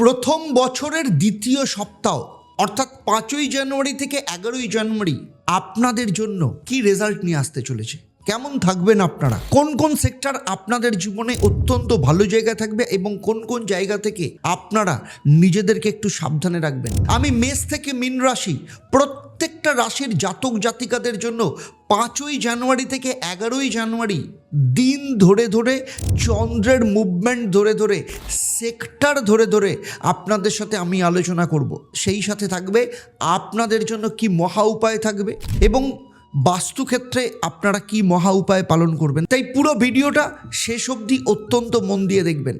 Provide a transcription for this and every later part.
প্রথম বছরের দ্বিতীয় সপ্তাহ অর্থাৎ 5ই জানুয়ারি থেকে 11ই জানুয়ারি আপনাদের জন্য কি রেজাল্ট নিয়ে আসতে চলেছে, কেমন থাকবেন আপনারা, কোন কোন সেক্টর আপনাদের জীবনে অত্যন্ত ভালো জায়গা থাকবে এবং কোন কোন জায়গা থেকে আপনারা নিজেদেরকে একটু সাবধানে রাখবেন। আমি মেষ থেকে মীন রাশি প্রত্যেকটা রাশির জাতক জাতিকাদের জন্য 5ই জানুয়ারি থেকে 11ই জানুয়ারি দিন ধরে ধরে চন্দ্রের মুভমেন্ট ধরে ধরে সেক্টর ধরে ধরে আপনাদের সাথে আমি আলোচনা করব। সেই সাথে থাকবে আপনাদের জন্য কি মহা উপায় থাকবে এবং বাস্তুক্ষেত্রে আপনারা কি মহা উপায় পালন করবেন। তাই পুরো ভিডিওটা শেষ অবধি অত্যন্ত মন দিয়ে দেখবেন।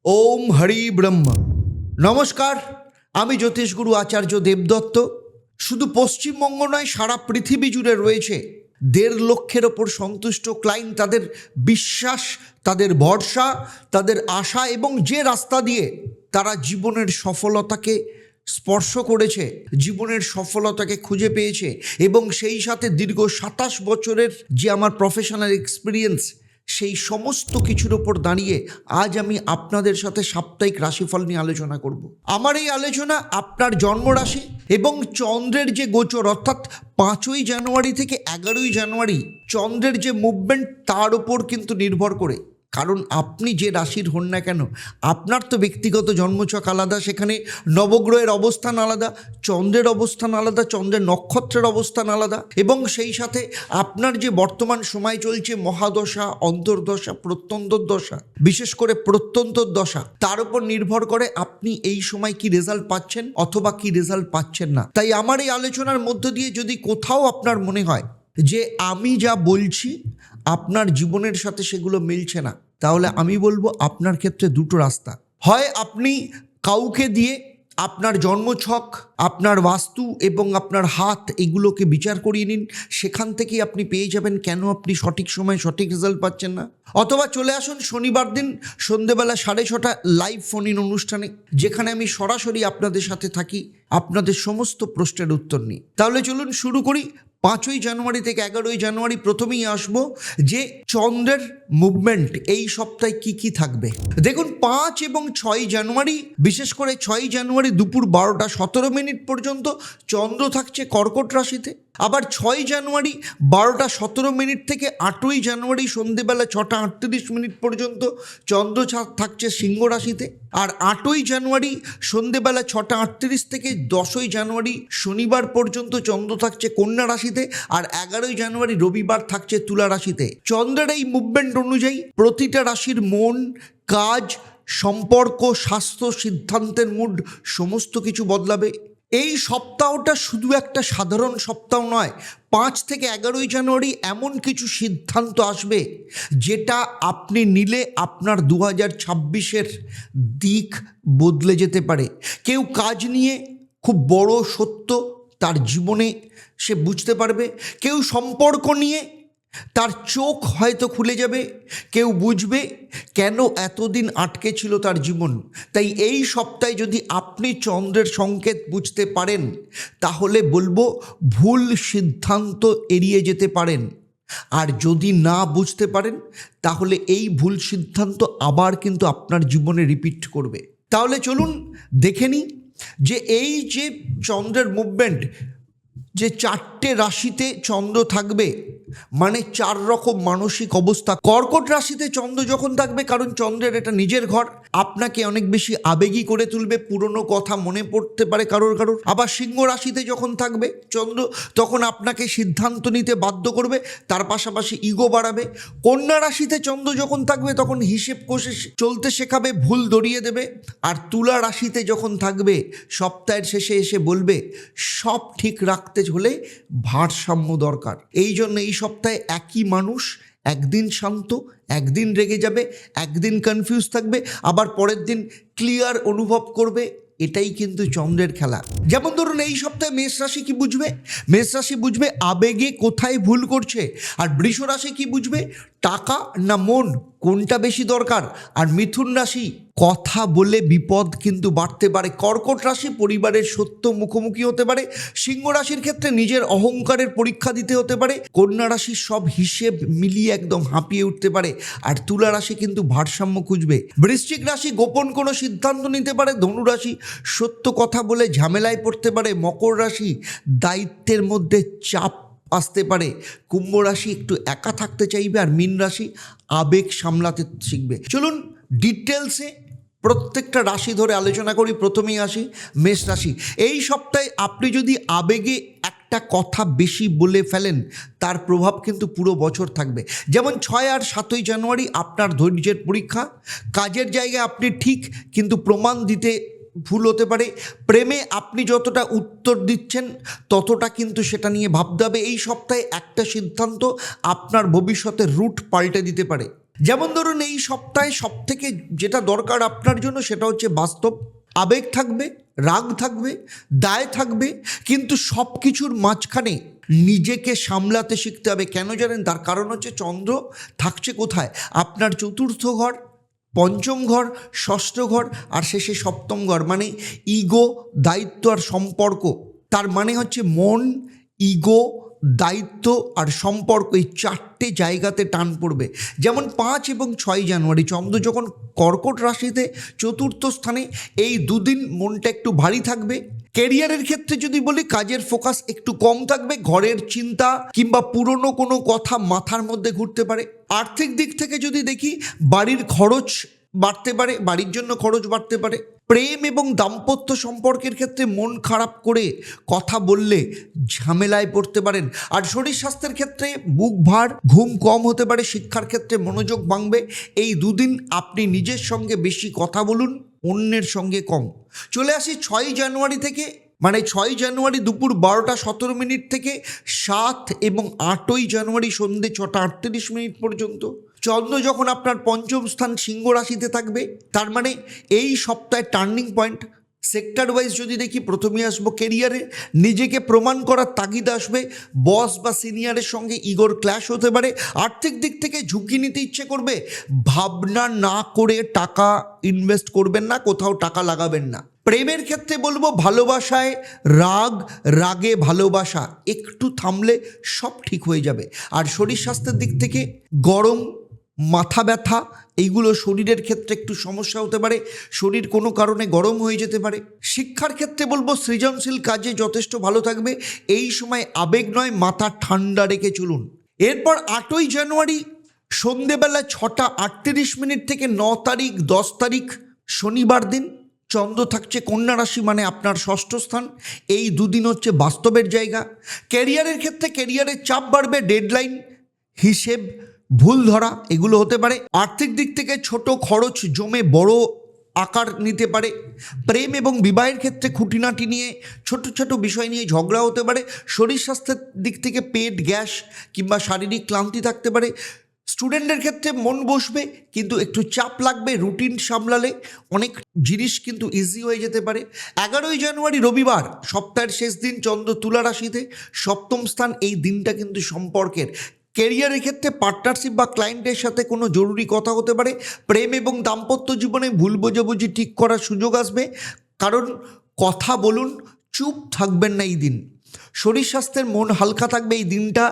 ওম হরি ব্রহ্ম। নমস্কার, আমি জ্যোতিষগুরু আচার্য দেবদত্ত। শুধু পশ্চিমবঙ্গ নয়, সারা পৃথিবী জুড়ে রয়েছে 1.5 লক্ষের ওপর সন্তুষ্ট ক্লায়েন্ট। তাদের বিশ্বাস, তাদের ভরসা, তাদের আশা এবং যে রাস্তা দিয়ে তারা জীবনের সফলতাকে স্পর্শ করেছে, জীবনের সফলতাকে খুঁজে পেয়েছে এবং সেই সাথে দীর্ঘ 27 বছরের যে আমার প্রফেশনাল এক্সপিরিয়েন্স, সেই সমস্ত কিছুর ওপর দাঁড়িয়ে আজ আমি আপনাদের সাথে সাপ্তাহিক রাশিফল নিয়ে আলোচনা করব। আমার এই আলোচনা আপনার জন্মরাশি এবং চন্দ্রের যে গোচর অর্থাৎ 5ই জানুয়ারি থেকে 11ই জানুয়ারি চন্দ্রের যে মুভমেন্ট তার উপর কিন্তু নির্ভর করে। কারণ আপনি যে রাশির হন না কেন, আপনার তো ব্যক্তিগত জন্মছক আলাদা, সেখানে নবগ্রহের অবস্থান আলাদা, চন্দ্রের অবস্থান আলাদা, চন্দ্রের নক্ষত্রের অবস্থান আলাদা এবং সেই সাথে আপনার যে বর্তমান সময় চলছে মহাদশা, অন্তর্দশা, প্রত্যন্তর দশা, বিশেষ করে প্রত্যন্তর দশা, তার উপর নির্ভর করে আপনি এই সময় কি রেজাল্ট পাচ্ছেন অথবা কি রেজাল্ট পাচ্ছেন না। তাই আমার এই আলোচনার মধ্য দিয়ে যদি কোথাও আপনার মনে হয় যে আমি যা বলছি আপনার জীবনের সাথে সেগুলো মিলছে না, তাহলে আমি বলবো আপনার ক্ষেত্রে দুটো রাস্তা। হয় আপনি কাউকে দিয়ে আপনার জন্মছক, আপনার বাস্তু এবং আপনার হাত এগুলোকে বিচার করিয়ে নিন, সেখান থেকেই আপনি পেয়ে যাবেন কেন আপনি সঠিক সময়ে সঠিক রেজাল্ট পাচ্ছেন না। অথবা চলে আসুন শনিবার দিন সন্ধেবেলা 6:30 লাইভ ফোন ইন অনুষ্ঠানে, যেখানে আমি সরাসরি আপনাদের সাথে থাকি আপনাদের সমস্ত প্রশ্নের উত্তর নিই। তাহলে চলুন শুরু করি। 5ই জানুয়ারি থেকে 11ই জানুয়ারি প্রথমেই আসবো যে চন্দ্রের মুভমেন্ট এই সপ্তাহে কি কি থাকবে। দেখুন, 5 এবং 6 জানুয়ারি, বিশেষ করে 6 জানুয়ারি দুপুর 12টা 17 মিনিট পর্যন্ত চন্দ্র থাকছে কর্কট রাশিতে। আবার 6 জানুয়ারি 12টা 17 মিনিট থেকে 8ই জানুয়ারি সন্ধেবেলা 6টা 38 মিনিট পর্যন্ত চন্দ্র থাকছে সিংহ রাশিতে। আর 8ই জানুয়ারি সন্ধেবেলা 6টা 38 থেকে 10ই জানুয়ারি শনিবার পর্যন্ত চন্দ্র থাকছে কন্যা রাশিতে। আর 11ই জানুয়ারি রবিবার থাকছে তুলা রাশিতে। চন্দ্রের এই মুভমেন্ট অনুযায়ী প্রতিটা রাশির মন, কাজ, সম্পর্ক, স্বাস্থ্য, সিদ্ধান্তের মুড সমস্ত কিছু বদলাবে। এই সপ্তাহটা শুধু একটা সাধারণ সপ্তাহ নয়। 5 থেকে 11ই জানুয়ারি এমন কিছু সিদ্ধান্ত আসবে যেটা আপনি নিলে আপনার 2026-এর দিক বদলে যেতে পারে। কেউ কাজ নিয়ে খুব বড় সত্য তার জীবনে সে বুঝতে পারবে, কেউ সম্পর্ক নিয়ে তার চোখ হয়তো খুলে যাবে, কেউ বুঝবে কেন এতদিন আটকে ছিল তার জীবন। তাই এই সপ্তাহে যদি আপনি চন্দ্রের সংকেত বুঝতে পারেন তাহলে বলবো ভুল সিদ্ধান্ত এড়িয়ে যেতে পারেন। আর যদি না বুঝতে পারেন তাহলে এই ভুল সিদ্ধান্ত আবার কিন্তু আপনার জীবনে রিপিট করবে। তাহলে চলুন দেখে নিই যে এই যে চন্দ্রের মুভমেন্ট, যে 4টে রাশিতে চন্দ্র থাকবে মানে 4 রকম মানসিক অবস্থা। কর্কট রাশিতে চন্দ্র যখন থাকবে, কারণ চন্দ্রের এটা নিজের ঘর, আপনাকে অনেক বেশি আবেগী করে তুলবে, পুরনো কথা মনে পড়তে পারে কারোর। আবার সিংহ রাশিতে যখন থাকবে চন্দ্র, তখন আপনাকে সিদ্ধান্ত নিতে বাধ্য করবে, তার পাশাপাশি ইগো বাড়াবে। কন্যা রাশিতে চন্দ্র যখন থাকবে তখন হিসেব কষে চলতে শেখাবে, ভুল ধরিয়ে দেবে। আর তুলা রাশিতে যখন থাকবে সপ্তাহের শেষে এসে বলবে সব ঠিক রাখতে হলে ভারসাম্য দরকার। এই জন্য এই সপ্তাহে একই মানুষ একদিন শান্ত, একদিন রেগে যাবে, একদিন কনফিউজ থাকবে, আবার পরের দিন ক্লিয়ার অনুভব করবে। এটাই কিন্তু চন্দ্রের খেলা। যেমন ধরুন এই সপ্তাহে মেষ রাশি কি বুঝবে? মেষ রাশি বুঝবে আবেগে কোথায় ভুল করছে। আর বৃষ রাশি কি বুঝবে? টাকা না মন, কোনটা বেশি দরকার? আর মিথুন রাশি, কথা বলে বিপদ কিন্তু বাড়তে পারে। কর্কট রাশি, পরিবারের সত্য মুখোমুখি হতে পারে। সিংহ রাশির ক্ষেত্রে নিজের অহংকারের পরীক্ষা দিতে হতে পারে। কন্যা রাশির সব হিসেব মিলিয়ে একদম হাঁপিয়ে উঠতে পারে। আর তুলা রাশি কিন্তু ভারসাম্য খুঁজবে। বৃশ্চিক রাশি গোপন কোনো সিদ্ধান্ত নিতে পারে। ধনু রাশি সত্য কথা বলে ঝামেলায় পড়তে পারে। মকর রাশি দায়িত্বের মধ্যে চাপ আসতে পারে। কুম্ভ রাশি একটু একা থাকতে চাইবে। আর মীন রাশি আবেগ সামলাতে শিখবে। চলুন ডিটেলসে প্রত্যেকটা রাশি ধরে আলোচনা করি। প্রথমেই আসি মেষ রাশি। এই সপ্তাহে আপনি যদি আবেগে একটা কথা বেশি বলে ফেলেন, তার প্রভাব কিন্তু পুরো বছর থাকবে। যেমন 6 আর 7ই জানুয়ারি আপনার ধৈর্যের পরীক্ষা। কাজের জায়গায় আপনি ঠিক, কিন্তু প্রমাণ দিতে ভুল হতে পারে। প্রেমে আপনি যতটা উত্তর দিচ্ছেন ততটা কিন্তু সেটা নিয়ে ভাবতে হবে। এই সপ্তাহে একটা সিদ্ধান্ত আপনার ভবিষ্যতের রুট পাল্টে দিতে পারে। যেমন ধরুন, এই সপ্তাহে সব থেকে যেটা দরকার আপনার জন্য সেটা হচ্ছে বাস্তব। আবেগ থাকবে, রাগ থাকবে, দায় থাকবে, কিন্তু সব কিছুর মাঝখানে নিজেকে সামলাতে শিখতে হবে। কেন জানেন? তার কারণ হচ্ছে চন্দ্র থাকছে কোথায়? আপনার চতুর্থ ঘর, পঞ্চম ঘর, ষষ্ঠ ঘর আর শেষে সপ্তম ঘর। মানে ইগো, দায়িত্ব আর সম্পর্ক। তার মানে হচ্ছে মন, ইগো, দায়িত্ব আর সম্পর্ক, এই 4টে জায়গাতে টান পড়বে। যেমন 5 এবং 6 জানুয়ারি চন্দ্র যখন কর্কট রাশিতে চতুর্থ স্থানে, এই দুদিন মনটা একটু ভারী থাকবে। ক্যারিয়ারের ক্ষেত্রে যদি বলি, কাজের ফোকাস একটু কম থাকবে। ঘরের চিন্তা কিংবা পুরনো কোনো কথা মাথার মধ্যে ঘুরতে পারে। আর্থিক দিক থেকে যদি দেখি, বাড়ির খরচ বাড়তে পারে, বাড়ির জন্য খরচ বাড়তে পারে। প্রেম এবং দাম্পত্য সম্পর্কের ক্ষেত্রে মন খারাপ করে কথা বললে ঝামেলায় পড়তে পারেন। আর শরীর স্বাস্থ্যের ক্ষেত্রে বুক ভার, ঘুম কম হতে পারে। শিক্ষার ক্ষেত্রে মনোযোগ ভাঙবে। এই দুদিন আপনি নিজের সঙ্গে বেশি কথা বলুন, অন্যের সঙ্গে কম। চলে আসি 6 জানুয়ারি থেকে, মানে 6 জানুয়ারি দুপুর 12টা 17 মিনিট থেকে 7 এবং 8ই জানুয়ারি সন্ধ্যে 6টা 38 মিনিট পর্যন্ত চন্দ্র যখন আপনার পঞ্চম স্থান সিংহ রাশিতে থাকবে। তার মানে এই সপ্তাহে টার্নিং পয়েন্ট। সেক্টর ওয়াইজ যদি দেখি, প্রথমে আসবো কেরিয়ারে। নিজেকে প্রমাণ করার তাগিদ আসবে। বস বা সিনিয়রের সঙ্গে ইগোর ক্ল্যাশ হতে পারে। আর্থিক দিক থেকে ঝুঁকি নিতে ইচ্ছে করবে। ভাবনা না করে টাকা ইনভেস্ট করবেন না, কোথাও টাকা লাগাবেন না। প্রেমের ক্ষেত্রে বলবো, ভালোবাসায় রাগ, রাগে ভালোবাসা, একটু থামলে সব ঠিক হয়ে যাবে। আর শরীর স্বাস্থ্যের দিক থেকে গরম, মাথা ব্যথা, এইগুলো শরীরের ক্ষেত্রে একটু সমস্যা হতে পারে। শরীর কোনো কারণে গরম হয়ে যেতে পারে। শিক্ষার ক্ষেত্রে বলবো, সৃজনশীল কাজে যথেষ্ট ভালো থাকবে। এই সময় আবেগ নয়, মাথা ঠান্ডা রেখে চলুন। এরপর 8ই জানুয়ারি সন্ধেবেলা 6টা 38 মিনিট থেকে 9 তারিখ 10 তারিখ শনিবার দিন চন্দ্র থাকছে কন্যা রাশি, মানে আপনার ষষ্ঠ স্থান। এই দুদিন হচ্ছে বাস্তবের জায়গা। ক্যারিয়ারের ক্ষেত্রে ক্যারিয়ারের চাপ বাড়বে। ডেডলাইন, হিসেব ভুল ধরা, এগুলো হতে পারে। আর্থিক দিক থেকে ছোট খরচ জমে বড় আকার নিতে পারে। প্রেম এবং বিবাহের ক্ষেত্রে খুঁটিনাটি নিয়ে, ছোট ছোট বিষয় নিয়ে ঝগড়া হতে পারে। শরীর স্বাস্থ্যের দিক থেকে পেট, গ্যাস কিংবা শারীরিক ক্লান্তি থাকতে পারে। স্টুডেন্টের ক্ষেত্রে মন বসবে, কিন্তু একটু চাপ লাগবে। রুটিন সামলালে অনেক জিনিস কিন্তু ইজি হয়ে যেতে পারে। 11ই জানুয়ারি রবিবার, সপ্তাহের শেষ দিন, চন্দ্র তুলা রাশিতে সপ্তম স্থান। এই দিনটা কিন্তু সম্পর্কের। ক্যারিয়ারের ক্ষেত্রে পার্টনারশিপ বা ক্লায়েন্টের সাথে কোনো জরুরি কথা হতে পারে। প্রেম এবং দাম্পত্য জীবনে ভুল বোঝাবুঝি ঠিক করার সুযোগ আসবে। কারণ কথা বলুন, চুপ থাকবেন না এই দিন। শরীর স্বাস্থ্যের মন হালকা থাকবে। এই দিনটা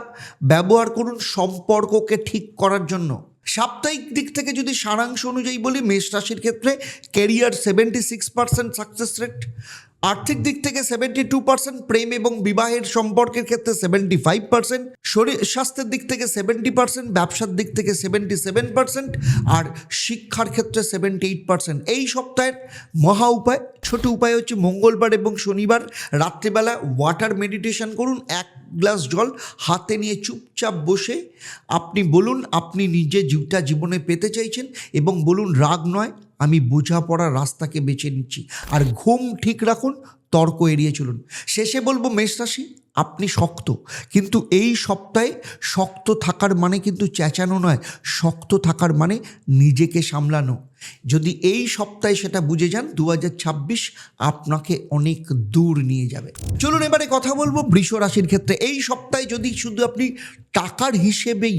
ব্যবহার করুন সম্পর্ককে ঠিক করার জন্য। সাপ্তাহিক দিক থেকে যদি সারাংশ অনুযায়ী বলি, মেষ রাশির ক্ষেত্রে ক্যারিয়ার 76% সাকসেস রেট। আর্থিক দিক থেকে 72%, প্রেম এবং বিবাহের সম্পর্কের ক্ষেত্রে 75%, শরীর স্বাস্থ্যের দিক থেকে 70%, ব্যবসার দিক থেকে 77%, আর শিক্ষার ক্ষেত্রে 78%। এই সপ্তাহের মহা উপায়, ছোট উপায় হচ্ছে মঙ্গলবার এবং শনিবার রাত্রিবেলা ওয়াটার মেডিটেশন করুন। 1 গ্লাস জল হাতে নিয়ে চুপচাপ বসে আপনি বলুন আপনি নিজে জীবনে পেতে চাইছেন, এবং বলুন রাগ নয়, আমি বোঝাপড়ার রাস্তাকে বেছে নিচ্ছি। আর ঘুম ঠিক রাখুন, তর্ক এড়িয়ে চলুন। শেষে বলবো মেষ রাশি, আপনি শক্ত, কিন্তু এই সপ্তাহে শক্ত থাকার মানে কিন্তু চেঁচানো নয়। শক্ত থাকার মানে নিজেকে সামলানো। যদি এই সপ্তাহে সেটা বুঝে যান, 2026 আপনাকে অনেক দূর নিয়ে যাবে। চলুন এবারে কথা বলবো বৃষ রাশির ক্ষেত্রে। এই সপ্তাহে যদি শুধু আপনি টাকার হিসেবেই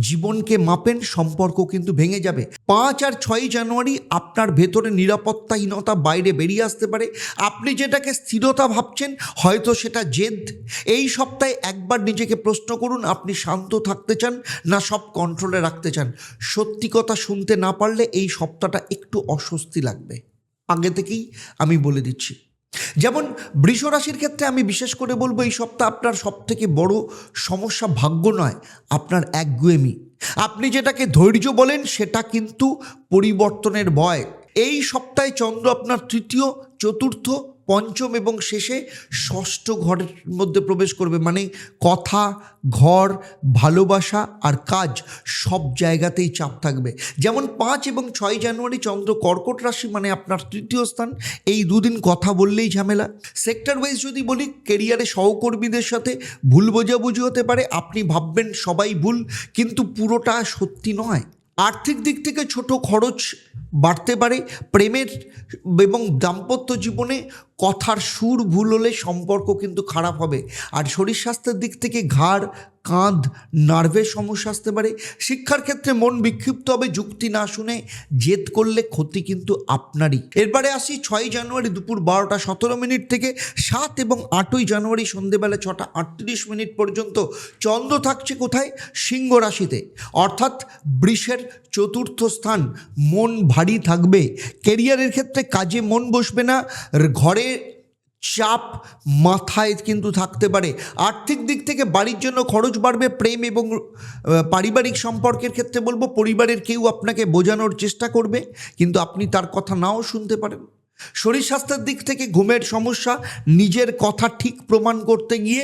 জীবনকে মাপেন, সম্পর্ক কিন্তু ভেঙে যাবে। 5 আর 6 জানুয়ারি আপনার ভেতরে নিরাপত্তাহীনতা বাইরে বেরিয়ে আসতে পারে। আপনি যেটাকে স্থিরতা ভাবছেন হয়তো সেটা জেদ। এই সপ্তাহে একবার নিজেকে প্রশ্ন করুন, আপনি শান্ত থাকতে চান না সব কন্ট্রোলে রাখতে চান। সত্যি কথা শুনতে না পারলে এই সপ্তাহটা একটু অস্বস্তি লাগবে, আগে থেকেই আমি বলে দিচ্ছি। যেমন বৃষ রাশির ক্ষেত্রে আমি বিশেষ করে বলবো, এই সপ্তাহ আপনার সবথেকে বড় সমস্যা ভাগ্য নয়, আপনার একগুয়েমি। আপনি যেটাকে ধৈর্য বলেন সেটা কিন্তু পরিবর্তনের ভয়। এই সপ্তাহে চন্দ্র আপনার তৃতীয়, চতুর্থ, পঞ্চম এবং শেষে ষষ্ঠ ঘরের মধ্যে প্রবেশ করবে, মানে কথা, ঘর, ভালোবাসা আর কাজ সব জায়গাতেই চাপ থাকবে। যেমন 5 এবং 6 জানুয়ারি চন্দ্র কর্কট রাশি, মানে আপনার তৃতীয় স্থান। এই দুদিন কথা বললেই ঝামেলা। সেক্টর ওয়াইজ যদি বলি, কেরিয়ারে সহকর্মীদের সাথে ভুল বোঝাবুঝি হতে পারে। আপনি ভাববেন সবাই ভুল, কিন্তু পুরোটা সত্যি নয়। আর্থিক দিক থেকে ছোট খরচ বাড়তে পারে। প্রেমের এবং দাম্পত্য জীবনে কথার সুর ভুল হলে সম্পর্ক কিন্তু খারাপ হবে। আর শরীর স্বাস্থ্যের দিক থেকে ঘাড়, কাঁধ, নার্ভের সমস্যা আসতে পারে। শিক্ষার ক্ষেত্রে মন বিক্ষিপ্ত হবে, যুক্তি না শুনে জেদ করলে ক্ষতি কিন্তু আপনারই। এরপরে আসি 6 জানুয়ারি দুপুর 12টা 17 মিনিট থেকে 7 এবং 8ই জানুয়ারি সন্ধেবেলা 6টা 38 মিনিট পর্যন্ত চন্দ্র থাকছে কোথায়? সিংহ রাশিতে, অর্থাৎ বৃষের চতুর্থ স্থান। মন ভারী থাকবে। কেরিয়ারের ক্ষেত্রে কাজে মন বসবে না, ঘরে চাপ মাথায় কিন্তু থাকতে পারে। আর্থিক দিক থেকে বাড়ির জন্য খরচ বাড়বে। প্রেম এবং পারিবারিক সম্পর্কের ক্ষেত্রে বলবো, পরিবারের কেউ আপনাকে বোঝানোর চেষ্টা করবে কিন্তু আপনি তার কথা নাও শুনতে পারেন। শরীর স্বাস্থ্যের দিক থেকে ঘুমের সমস্যা, নিজের কথা ঠিক প্রমাণ করতে গিয়ে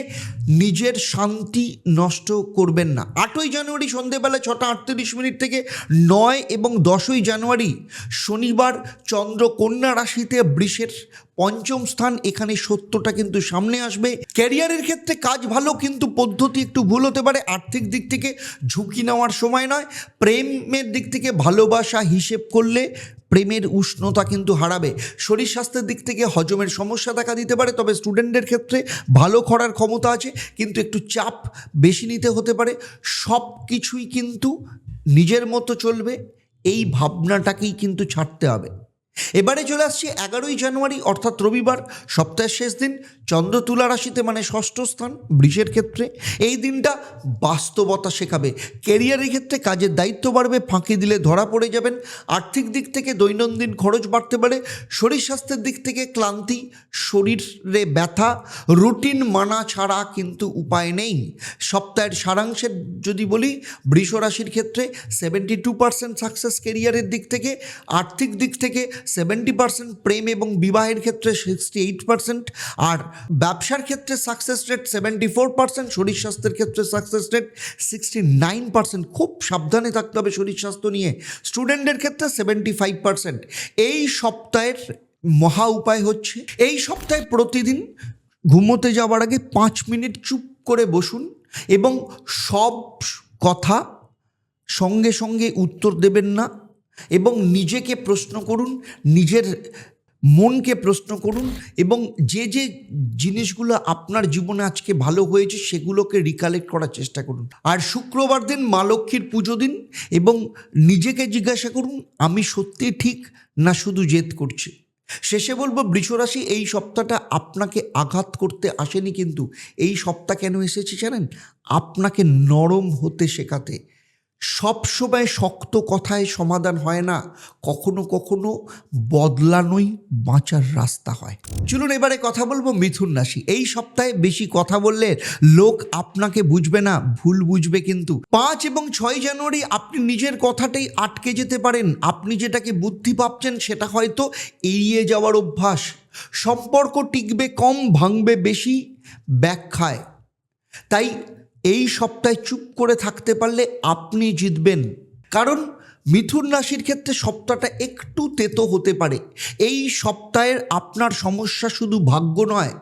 নিজের শান্তি নষ্ট করবেন না। 8ই জানুয়ারি সন্ধেবেলা 6টা 38 মিনিট থেকে 9 এবং 10ই জানুয়ারি শনিবার চন্দ্র কন্যা রাশিতে, বৃষের পঞ্চম স্থান। এখানে সত্যটা কিন্তু সামনে আসবে। ক্যারিয়ারের ক্ষেত্রে কাজ ভালো, কিন্তু পদ্ধতি একটু ভুল হতে পারে। আর্থিক দিক থেকে ঝুঁকি নেওয়ার সময় নয়। প্রেমের দিক থেকে ভালোবাসা হিসেব করলে প্রেমের উষ্ণতা কিন্তু হারাবে। শরীর স্বাস্থ্যের দিক থেকে হজমের সমস্যা দেখা দিতে পারে, তবে স্টুডেন্টদের ক্ষেত্রে ভালো করার ক্ষমতা আছে, কিন্তু একটু চাপ বেশি নিতে হতে পারে। সব কিছুই কিন্তু নিজের মতো চলবে, এই ভাবনাটাকেই কিন্তু ছাড়তে হবে। এবারে চলে আসছি 11ই জানুয়ারি অর্থাৎ রবিবার, সপ্তাহের শেষ দিন। চন্দ্র তুলা রাশিতে, মানে ষষ্ঠ স্থান বৃষের ক্ষেত্রে। এই দিনটা বাস্তবতা শেখাবে। ক্যারিয়ারের ক্ষেত্রে কাজের দায়িত্ব বাড়বে, ফাঁকি দিলে ধরা পড়ে যাবেন। আর্থিক দিক থেকে দৈনন্দিন খরচ বাড়তে পারে। শরীর স্বাস্থ্যের দিক থেকে ক্লান্তি, শরীরে ব্যথা, রুটিন মানা ছাড়া কিন্তু উপায় নেই। সপ্তাহের সারাংশের যদি বলি, বৃষ রাশির ক্ষেত্রে 72% সাকসেস ক্যারিয়ারের দিক থেকে। আর্থিক দিক থেকে 70%, প্রেম এবং বিবাহের ক্ষেত্রে 68%, আর ব্যবসার ক্ষেত্রে সাকসেস রেট 74%, শরীর স্বাস্থ্যের ক্ষেত্রে সাকসেস রেট 69%। খুব সাবধানে থাকতে হবে শরীর স্বাস্থ্য নিয়ে। স্টুডেন্টদের ক্ষেত্রে 75%। এই সপ্তাহের মহা উপায় হচ্ছে, এই সপ্তাহে প্রতিদিন ঘুমোতে যাওয়ার আগে 5 মিনিট চুপ করে বসুন এবং সব কথা সঙ্গে সঙ্গে উত্তর দেবেন না, এবং নিজেকে প্রশ্ন করুন, নিজের মনকে প্রশ্ন করুন, এবং যে যে জিনিসগুলো আপনার জীবনে আজকে ভালো হয়েছে সেগুলোকে রিকালেক্ট করার চেষ্টা করুন। আর শুক্রবার দিন মা লক্ষ্মীর পুজো দিন এবং নিজেকে জিজ্ঞাসা করুন, আমি সত্যি ঠিক না শুধু জেদ করছি। শেষে বলবো, বৃষরাশি, এই সপ্তাহটা আপনাকে আঘাত করতে আসেনি, কিন্তু এই সপ্তাহ কেন এসেছে জানেন? আপনাকে নরম হতে শেখাতে। সবসময় শক্ত কথায় সমাধান হয় না, কখনো কখনো বদলানোই বাঁচার রাস্তা হয়। চলুন এবারে কথা বলবো মিথুন রাশি। এই সপ্তাহে বেশি কথা বললে লোক আপনাকে বুঝবে না, ভুল বুঝবে কিন্তু। 5 এবং 6 জানুয়ারি আপনি নিজের কথাটাই আটকে যেতে পারেন। আপনি যেটাকে বুদ্ধি ভাবছেন সেটা হয়তো এড়িয়ে যাওয়ার অভ্যাস। সম্পর্ক টিকবে কম, ভাঙবে বেশি ব্যাখ্যায়। তাই এই সপ্তাহে চুপ করে থাকতে পারলে আপনি জিতবেন। কারণ মিথুন রাশির ক্ষেত্রে সপ্তাহটা একটু তেতো হতে পারে। এই সপ্তাহের আপনার সমস্যা শুধু ভাগ্য নয়,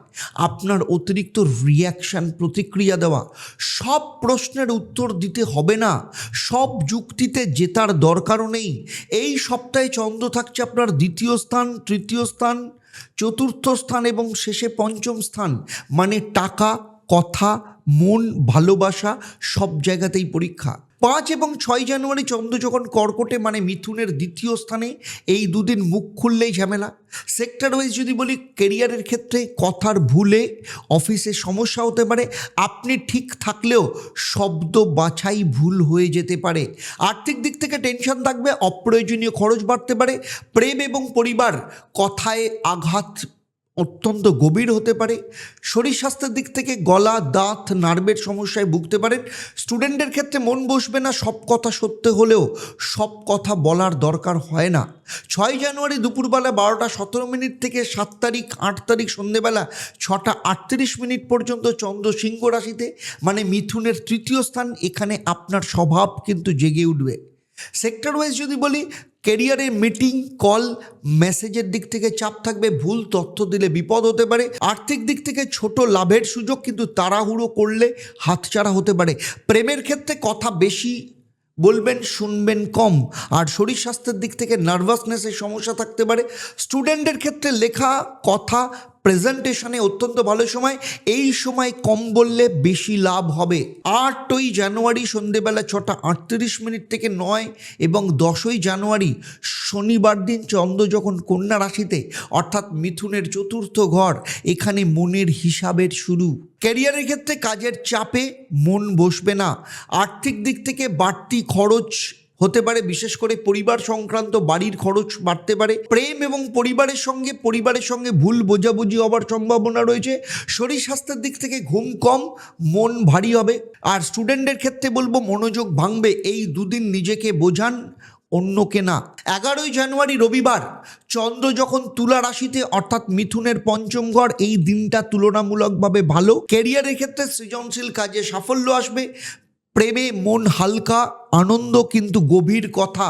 আপনার অতিরিক্ত রিয়াকশান, প্রতিক্রিয়া দেওয়া। সব প্রশ্নের উত্তর দিতে হবে না, সব যুক্তিতে জেতার দরকারও নেই। এই সপ্তাহে চন্দ্র থাকছে আপনার দ্বিতীয় স্থান, তৃতীয় স্থান, চতুর্থ স্থান এবং শেষে পঞ্চম স্থান, মানে টাকা, কথা, মন, ভালোবাসা সব জায়গাতেই পরীক্ষা। 5 এবং 6 জানুয়ারি চন্দ্র যখন কর্কটে মানে মিথুনের দ্বিতীয় স্থানে, এই দুদিন মুখ খুললেই ঝামেলা। সেক্টর ওয়াইজ যদি বলি, কেরিয়ারের ক্ষেত্রে কথার ভুলে অফিসে সমস্যা হতে পারে। আপনি ঠিক থাকলেও শব্দ বাছাই ভুল হয়ে যেতে পারে। আর্থিক দিক থেকে টেনশন থাকবে, অপ্রয়োজনীয় খরচ বাড়তে পারে। প্রেম এবং পরিবার, কথায় আঘাত অত্যন্ত গভীর হতে পারে। শরীর স্বাস্থ্যের দিক থেকে গলা, দাঁত, নার্ভের সমস্যায় ভুগতে পারেন। স্টুডেন্টের ক্ষেত্রে মন বসবে না, সব কথা সত্য হলেও সব কথা বলার দরকার হয় না। 6 জানুয়ারি দুপুরবেলা 12:17 থেকে 7 তারিখ 8 তারিখ সন্ধেবেলা 6:38 পর্যন্ত চন্দ্র সিংহ রাশিতে মানে মিথুনের তৃতীয় স্থান। এখানে আপনার স্বভাব কিন্তু জেগে উঠবে। সেক্টর ওয়াইজ যদি বলি, ক্যারিয়ারে মিটিং, কল, মেসেজের দিক থেকে চাপ থাকবে, ভুল তথ্য দিলে বিপদ হতে পারে। আর্থিক দিক থেকে ছোট লাভের সুযোগ, কিন্তু তাড়াহুড়ো করলে হাতছাড়া হতে পারে। প্রেমের ক্ষেত্রে কথা বেশি বলবেন, শুনবেন কম। আর শরীর স্বাস্থ্যের দিক থেকে নার্ভাসনেসের সমস্যা থাকতে পারে। স্টুডেন্টের ক্ষেত্রে লেখা, কথা, প্রেজেন্টেশনে অত্যন্ত ভালো সময়। এই সময় কম বললে বেশি লাভ হবে। 8ই জানুয়ারি সন্ধেবেলা 6:38 থেকে 9 এবং 10ই জানুয়ারি শনিবার দিন চন্দ্র যখন কন্যা রাশিতে অর্থাৎ মিথুনের চতুর্থ ঘর, এখানে মনের হিসাবের শুরু। ক্যারিয়ারের ক্ষেত্রে কাজের চাপে মন বসবে না। আর্থিক দিক থেকে বাড়তি খরচ হতে পারে, বিশেষ করে পরিবার সংক্রান্ত বাড়ির খরচ বাড়তে পারে। প্রেম এবং পরিবারের সঙ্গে ভুল বোঝাবুঝি হবার সম্ভাবনা রয়েছে। শরীর স্বাস্থ্যের দিক থেকে ঘুম কম, মন ভারী হবে। আর স্টুডেন্টের ক্ষেত্রে বলবো মনোযোগ ভাঙবে। এই দুদিন নিজেকে বোঝান, অন্যকে না। 11ই জানুয়ারি রবিবার চন্দ্র যখন তুলা রাশিতে অর্থাৎ মিথুনের পঞ্চম ঘর, এই দিনটা তুলনামূলকভাবে ভালো। ক্যারিয়ারের ক্ষেত্রে সৃজনশীল কাজে সাফল্য আসবে। প্রেমে মন হালকা, আনন্দ কিন্তু গভীর কথা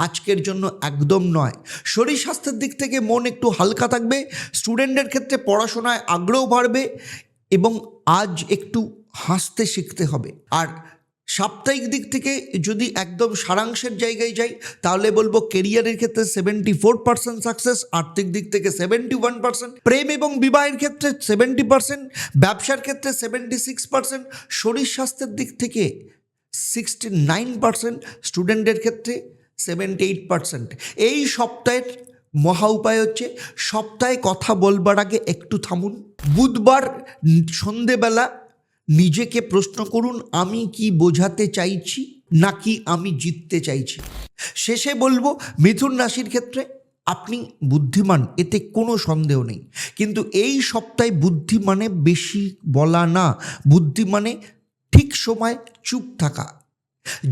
আজকের জন্য একদম নয়। শরীর স্বাস্থ্যের দিক থেকে মন একটু হালকা থাকবে। স্টুডেন্টের ক্ষেত্রে পড়াশোনায় আগ্রহ বাড়বে এবং আজ একটু হাসতে শিখতে হবে। আর সাপ্তাহিক দিক থেকে যদি একদম সারাংশের জায়গায় যাই, তাহলে বলবো কেরিয়ারের ক্ষেত্রে 74% সাকসেস, আর্থিক দিক থেকে 71%, প্রেম এবং বিবাহের ক্ষেত্রে 70%, ব্যবসার ক্ষেত্রে 76%, শরীর স্বাস্থ্যের দিক থেকে 69%, স্টুডেন্টের ক্ষেত্রে 78%। এই সপ্তাহের মহা উপায় হচ্ছে, সপ্তাহে কথা বলবার আগে একটু থামুন। বুধবার সন্ধেবেলা নিজেকে প্রশ্ন করুন, আমি কি বোঝাতে চাইছি নাকি আমি জিততে চাইছি। শেষে বলবো, মিথুন রাশির ক্ষেত্রে আপনি বুদ্ধিমান, এতে কোনো সন্দেহ নেই। কিন্তু এই সপ্তাহে বুদ্ধি মানে বেশি বলা না, বুদ্ধি মানে ঠিক সময় চুপ থাকা।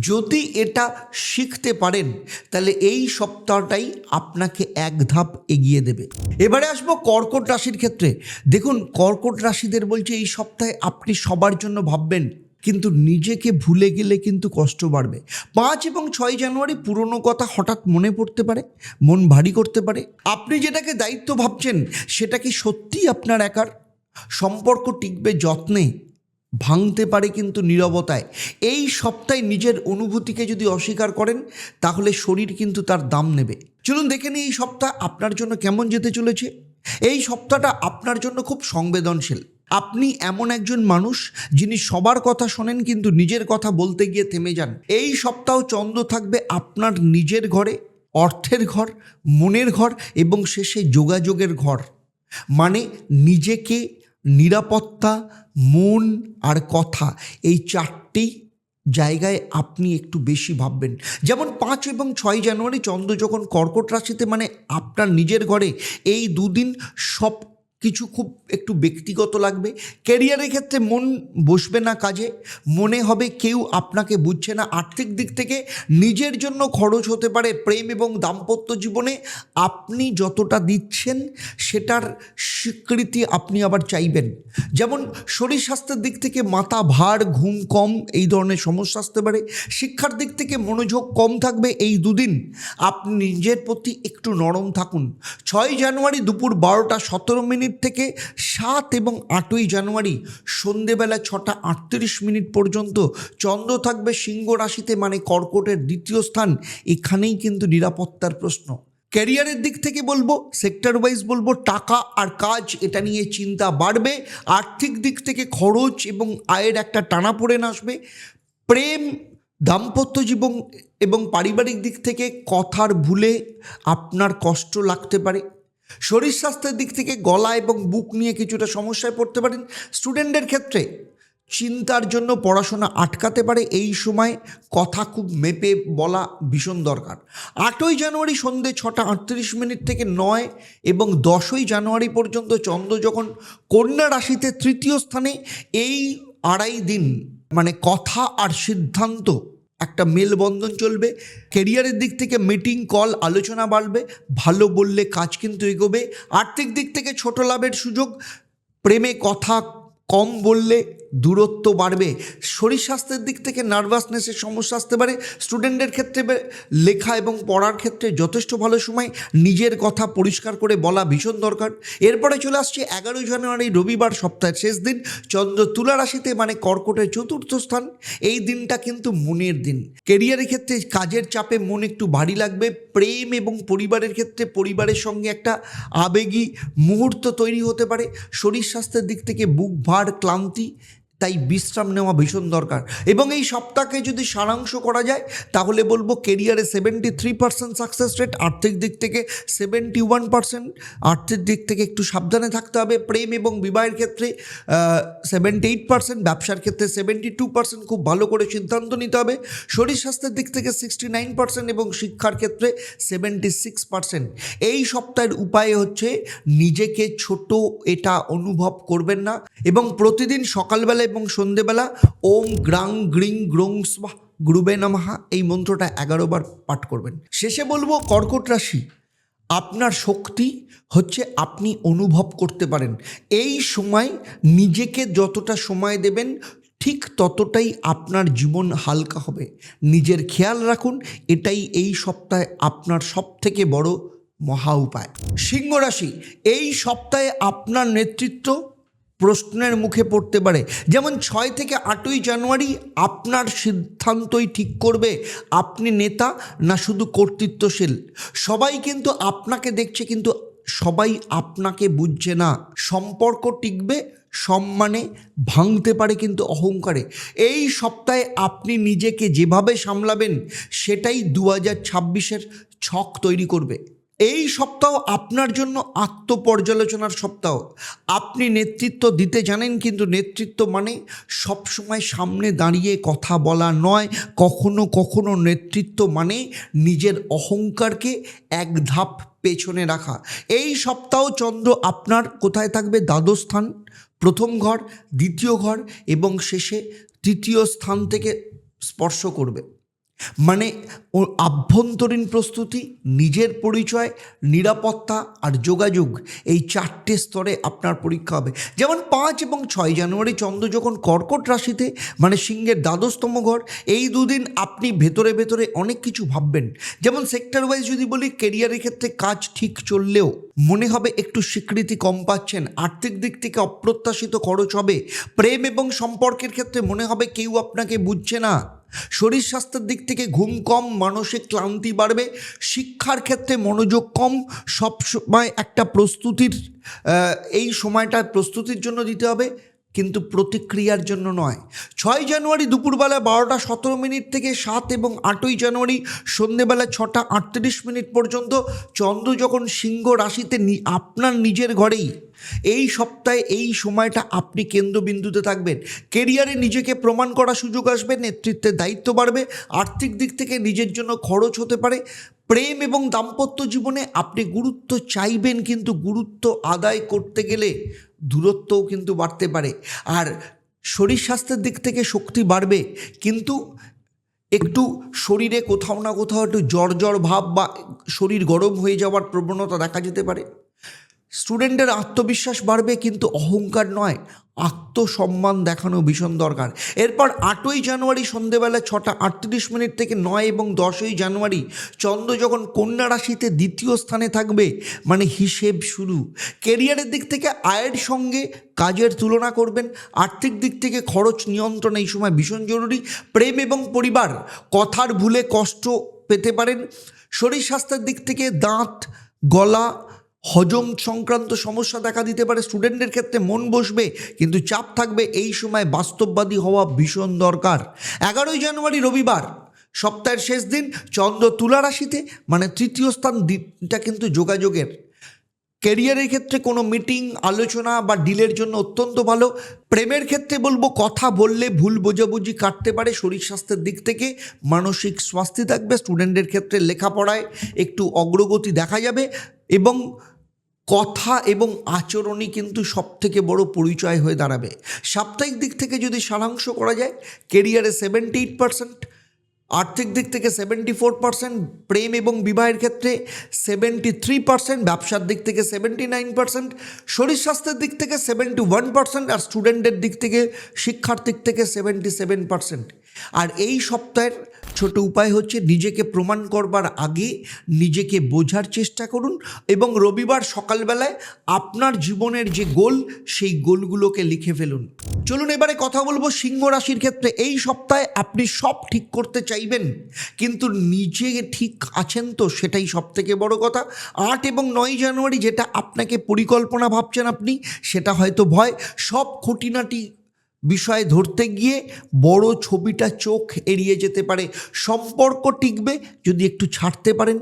যদি এটা শিখতে পারেন তাহলে এই সপ্তাহটাই আপনাকে এক ধাপ এগিয়ে দেবে। এবারে আসবো কর্কট রাশির ক্ষেত্রে। দেখুন, কর্কট রাশিদের বলছে এই সপ্তাহে আপনি সবার জন্য ভাববেন, কিন্তু নিজেকে ভুলে গেলে কিন্তু কষ্ট বাড়বে। 5 এবং 6 জানুয়ারি পুরনো কথা হঠাৎ মনে পড়তে পারে, মন ভারী করতে পারে। আপনি যেটাকে দায়িত্ব ভাবছেন সেটা কি সত্যিই আপনার একার? সম্পর্ক টিকবে যত্নে, ভাঙতে পারে কিন্তু নীরবতায়। এই সপ্তাহে নিজের অনুভূতিকে যদি অস্বীকার করেন তাহলে শরীর কিন্তু তার দাম নেবে। চলুন দেখে নিই এই সপ্তাহ আপনার জন্য কেমন যেতে চলেছে। এই সপ্তাহটা আপনার জন্য খুব সংবেদনশীল। আপনি এমন একজন মানুষ যিনি সবার কথা শোনেন কিন্তু নিজের কথা বলতে গিয়ে থেমে যান। এই সপ্তাহ চন্দ্র থাকবে আপনার নিজের ঘরে, অর্থের ঘর, মনের ঘর এবং শেষে যোগাযোগের ঘর। মানে নিজেকে, নিরাপত্তা, মন আর কথা, এই চারটেই জায়গায় আপনি একটু বেশি ভাববেন। যেমন 5 এবং 6 জানুয়ারি চন্দ্র যখন কর্কট রাশিতে মানে আপনার নিজের ঘরে, এই দুদিন সব কিছু খুব একটু ব্যক্তিগত লাগবে। ক্যারিয়ারের ক্ষেত্রে মন বসবে না কাজে, মনে হবে কেউ আপনাকে বুঝছে না। আর্থিক দিক থেকে নিজের জন্য খরচ হতে পারে। প্রেম এবং দাম্পত্য জীবনে আপনি যতটা দিচ্ছেন সেটার স্বীকৃতি আপনি আবার চাইবেন। যেমন শরীর স্বাস্থ্যের দিক থেকে মাথা ভার, ঘুম কম, এই ধরনের সমস্যা আসতে পারে। শিক্ষার দিক থেকে মনোযোগ কম থাকবে। এই দুদিন আপনি নিজের প্রতি একটু নরম থাকুন। 6 জানুয়ারি দুপুর 12:17 থেকে 7 এবং 8ই জানুয়ারি সন্ধেবেলা 6:38 পর্যন্ত চন্দ্র থাকবে সিংহ রাশিতে মানে কর্কটের দ্বিতীয় স্থান। এখানেই কিন্তু নিরাপত্তার প্রশ্ন। ক্যারিয়ারের দিক থেকে বলবো, সেক্টর ওয়াইজ বলবো, টাকা আর কাজ এটা নিয়ে চিন্তা বাড়বে। আর্থিক দিক থেকে খরচ এবং আয়ের একটা টানাপোড়েন আসবে। প্রেম, দাম্পত্য জীবন এবং পারিবারিক দিক থেকে কথার ভুলে আপনার কষ্ট লাগতে পারে। শরীর স্বাস্থ্যের দিক থেকে গলা এবং বুক নিয়ে কিছুটা সমস্যায় পড়তে পারেন। স্টুডেন্টদের ক্ষেত্রে চিন্তার জন্য পড়াশোনা আটকাতে পারে। এই সময় কথা খুব মেপে বলা ভীষণ দরকার। 8ই জানুয়ারি সন্ধ্যে 6:38 থেকে 9 এবং 10ই জানুয়ারি পর্যন্ত চন্দ্র যখন কন্যা রাশিতে তৃতীয় স্থানে, এই আড়াই দিন মানে কথা আর সিদ্ধান্ত একটা মেলবন্ধন চলবে। কেরিয়ারের দিক থেকে মিটিং, কল, আলোচনা বাড়বে। ভালো বললে কাজ কিন্তু এগোবে। আর্থিক দিক থেকে ছোট লাভের সুযোগ। প্রেমে কথা কম বললে দূরত্ব বাড়বে। শরীর স্বাস্থ্যের দিক থেকে নার্ভাসনেসের সমস্যা আসতে পারে। স্টুডেন্টদের ক্ষেত্রে লেখা এবং পড়ার ক্ষেত্রে যথেষ্ট ভালো সময়। নিজের কথা পরিষ্কার করে বলা ভীষণ দরকার। এরপরে চলে আসছে 11 জানুয়ারি রবিবার, সপ্তাহের শেষ দিন। চন্দ্র তুলা রাশিতে মানে কর্কটের চতুর্থ স্থান। এই দিনটা কিন্তু মনের দিন। কেরিয়ারের ক্ষেত্রে কাজের চাপে মন একটু ভারী লাগবে। প্রেম এবং পরিবারের ক্ষেত্রে পরিবারের সঙ্গে একটা আবেগী মুহূর্ত তৈরি হতে পারে। শরীর স্বাস্থ্যের দিক থেকে বুক ভার, ক্লান্তি, তাই বিশ্রাম নেওয়া ভীষণ দরকার। এবং এই সপ্তাহকে যদি সারাংশ করা যায় তাহলে বলবো কেরিয়ারে 73% সাকসেস রেট, আর্থিক দিক থেকে 71%, আর্থিক দিক থেকে একটু সাবধানে থাকতে হবে। প্রেম এবং বিবাহের ক্ষেত্রে 78%, ব্যবসার ক্ষেত্রে 72%, খুব ভালো করে সিদ্ধান্ত নিতে হবে। শরীর স্বাস্থ্যের দিক থেকে 69% এবং শিক্ষার ক্ষেত্রে 76%। এই সপ্তাহের উপায় হচ্ছে নিজেকে ছোট এটা অনুভব করবেন না এবং প্রতিদিন সকালবেলা এবং সন্ধেবেলা ওম গ্রাং গ্রিং গ্রং স্বাহা গুরুবে নমঃ এই মন্ত্রটা 11 বার পাঠ করবেন। শেষে বলবো কর্কট রাশি, আপনার শক্তি হচ্ছে আপনি অনুভব করতে পারেন। এই সময় নিজেকে যতটা সময় দেবেন ঠিক ততটাই আপনার জীবন হালকা হবে। নিজের খেয়াল রাখুন, এটাই এই সপ্তাহে আপনার সবথেকে বড় মহা উপায়। সিংহ রাশি, এই সপ্তাহে আপনার নেতৃত্ব প্রশ্নের মুখে পড়তে পারে। যেমন 6 থেকে 8ই জানুয়ারি আপনার সিদ্ধান্তই ঠিক করবে আপনি নেতা না শুধু কর্তৃত্বশীল। সবাই কিন্তু আপনাকে দেখছে কিন্তু সবাই আপনাকে বুঝছে না। সম্পর্ক টিকবে সম্মানে, ভাঙতে পারে কিন্তু অহংকারে। এই সপ্তাহে আপনি নিজেকে যেভাবে সামলাবেন সেটাই 2026-এর ছক তৈরি করবে। এই সপ্তাহ আপনার জন্য আত্মপর্যালোচনার সপ্তাহ। আপনি নেতৃত্ব দিতে জানেন কিন্তু নেতৃত্ব মানে সবসময় সামনে দাঁড়িয়ে কথা বলা নয়। কখনো কখনো নেতৃত্ব মানে নিজের অহংকারকে এক ধাপ পেছনে রাখা। এই সপ্তাহ চন্দ্র আপনার কোথায় থাকবে? দ্বাদশ স্থান, প্রথম ঘর, দ্বিতীয় ঘর এবং শেষে তৃতীয় স্থান থেকে স্পর্শ করবে। মানে আভ্যন্তরীণ প্রস্তুতি, নিজের পরিচয়, নিরাপত্তা আর যোগাযোগ, এই 4টে স্তরে আপনার পরীক্ষা হবে। যেমন 5 এবং 6 জানুয়ারি চন্দ্র যখন কর্কট রাশিতে মানে সিংহের দ্বাদশতম ঘর, এই দুদিন আপনি ভেতরে ভেতরে অনেক কিছু ভাববেন। যেমন সেক্টর ওয়াইজ যদি বলি, কেরিয়ারের ক্ষেত্রে কাজ ঠিক চললেও মনে হবে একটু স্বীকৃতি কম পাচ্ছেন। আর্থিক দিক থেকে অপ্রত্যাশিত খরচ হবে। প্রেম এবং সম্পর্কের ক্ষেত্রে মনে হবে কেউ আপনাকে বুঝছে না। শরীর স্বাস্থ্যের দিক থেকে ঘুম কম, মানসিক ক্লান্তি বাড়বে। শিক্ষার ক্ষেত্রে মনোযোগ কম। সব সময় একটা প্রস্তুতির এই সময়টা প্রস্তুতির জন্য দিতে হবে কিন্তু প্রতিক্রিয়ার জন্য নয়। 6 জানুয়ারি দুপুরবেলা 12:17 থেকে 7 এবং 8ই জানুয়ারি সন্ধ্যেবেলা 6:38 পর্যন্ত চন্দ্র যখন সিংহ রাশিতে আপনার নিজের ঘরেই, এই সপ্তাহে এই সময়টা আপনি কেন্দ্রবিন্দুতে থাকবেন। কেরিয়ারে নিজেকে প্রমাণ করার সুযোগ আসবে, নেতৃত্বের দায়িত্ব বাড়বে। আর্থিক দিক থেকে নিজের জন্য খরচ হতে পারে। প্রেম এবং দাম্পত্য জীবনে আপনি গুরুত্ব চাইবেন কিন্তু গুরুত্ব আদায় করতে গেলে দূরত্বও কিন্তু বাড়তে পারে। আর শরীর স্বাস্থ্যের দিক থেকে শক্তি বাড়বে কিন্তু একটু শরীরে কোথাও না কোথাও একটু জ্বর ভাব বা শরীর গরম হয়ে যাওয়ার প্রবণতা দেখা যেতে পারে। স্টুডেন্টের আত্মবিশ্বাস বাড়বে কিন্তু অহংকার নয়, আত্মসম্মান দেখানো ভীষণ দরকার। এরপর 8ই জানুয়ারি সন্ধ্যেবেলা 6:38 থেকে 9 এবং 10ই জানুয়ারি চন্দ্র যখন কন্যা রাশিতে দ্বিতীয় স্থানে থাকবে মানে হিসেব শুরু। কেরিয়ারের দিক থেকে আয়ের সঙ্গে কাজের তুলনা করবেন। আর্থিক দিক থেকে খরচ নিয়ন্ত্রণ এই সময় ভীষণ জরুরি। প্রেম এবং পরিবার, কথার ভুলে কষ্ট পেতে পারেন। শরীর স্বাস্থ্যের দিক থেকে দাঁত, গলা, হজম সংক্রান্ত সমস্যা দেখা দিতে পারে। স্টুডেন্টদের ক্ষেত্রে মন বসবে কিন্তু চাপ থাকবে, এই সময় বাস্তববাদী হওয়া ভীষণ দরকার। 11ই জানুয়ারি রবিবার, সপ্তাহের শেষ দিন, চন্দ্র তুলা রাশিতে, মানে তৃতীয় স্থান, দিনটা কিন্তু যোগাযোগের। ক্যারিয়ারের ক্ষেত্রে কোনো মিটিং, আলোচনা বা ডিলের জন্য অত্যন্ত ভালো। প্রেমের ক্ষেত্রে বলবো কথা বললে ভুল বোঝাবুঝি কাটতে পারে। শরীর স্বাস্থ্যের দিক থেকে মানসিক স্বাস্থ্য থাকবে। স্টুডেন্টদের ক্ষেত্রে লেখাপড়ায় একটু অগ্রগতি দেখা যাবে এবং কথা এবং আচরণই কিন্তু সবথেকে বড় পরিচয় হয়ে দাঁড়াবে। সাপ্তাহিক দিক থেকে যদি সারাংশ করা যায়, কেরিয়ারে 78%, আর্থিক দিক থেকে 74%, প্রেম এবং বিবাহের ক্ষেত্রে 73%, ব্যবসার দিক থেকে 79%, শরীর স্বাস্থ্যের দিক থেকে 71%, আর স্টুডেন্টদের দিক থেকে, শিক্ষার্থীর থেকে 77%। আর এই সপ্তাহের ছোট উপায় হচ্ছে নিজেকে প্রমাণ করবার আগে নিজেকে বোঝার চেষ্টা করুন এবং রবিবার সকালবেলায় আপনার জীবনের যে গোল, সেই গোলগুলোকে লিখে ফেলুন। চলুন এবারে কথা বলবো সিংহ রাশির ক্ষেত্রে। এই সপ্তাহে আপনি সব ঠিক করতে চাইবেন কিন্তু নিজে ঠিক আছেন তো, সেটাই সবথেকে বড় কথা। 8 এবং 9 জানুয়ারি যেটা আপনাকে পরিকল্পনা ভাবছেন আপনি, সেটা হয়তো ভয়। সব খুঁটিনাটি বিষয় ধরতে গিয়ে বড় ছবিটা চোখ এড়িয়ে যেতে পারে। সম্পর্ক টিকবে যদি একটু ছাড়তে পারেন,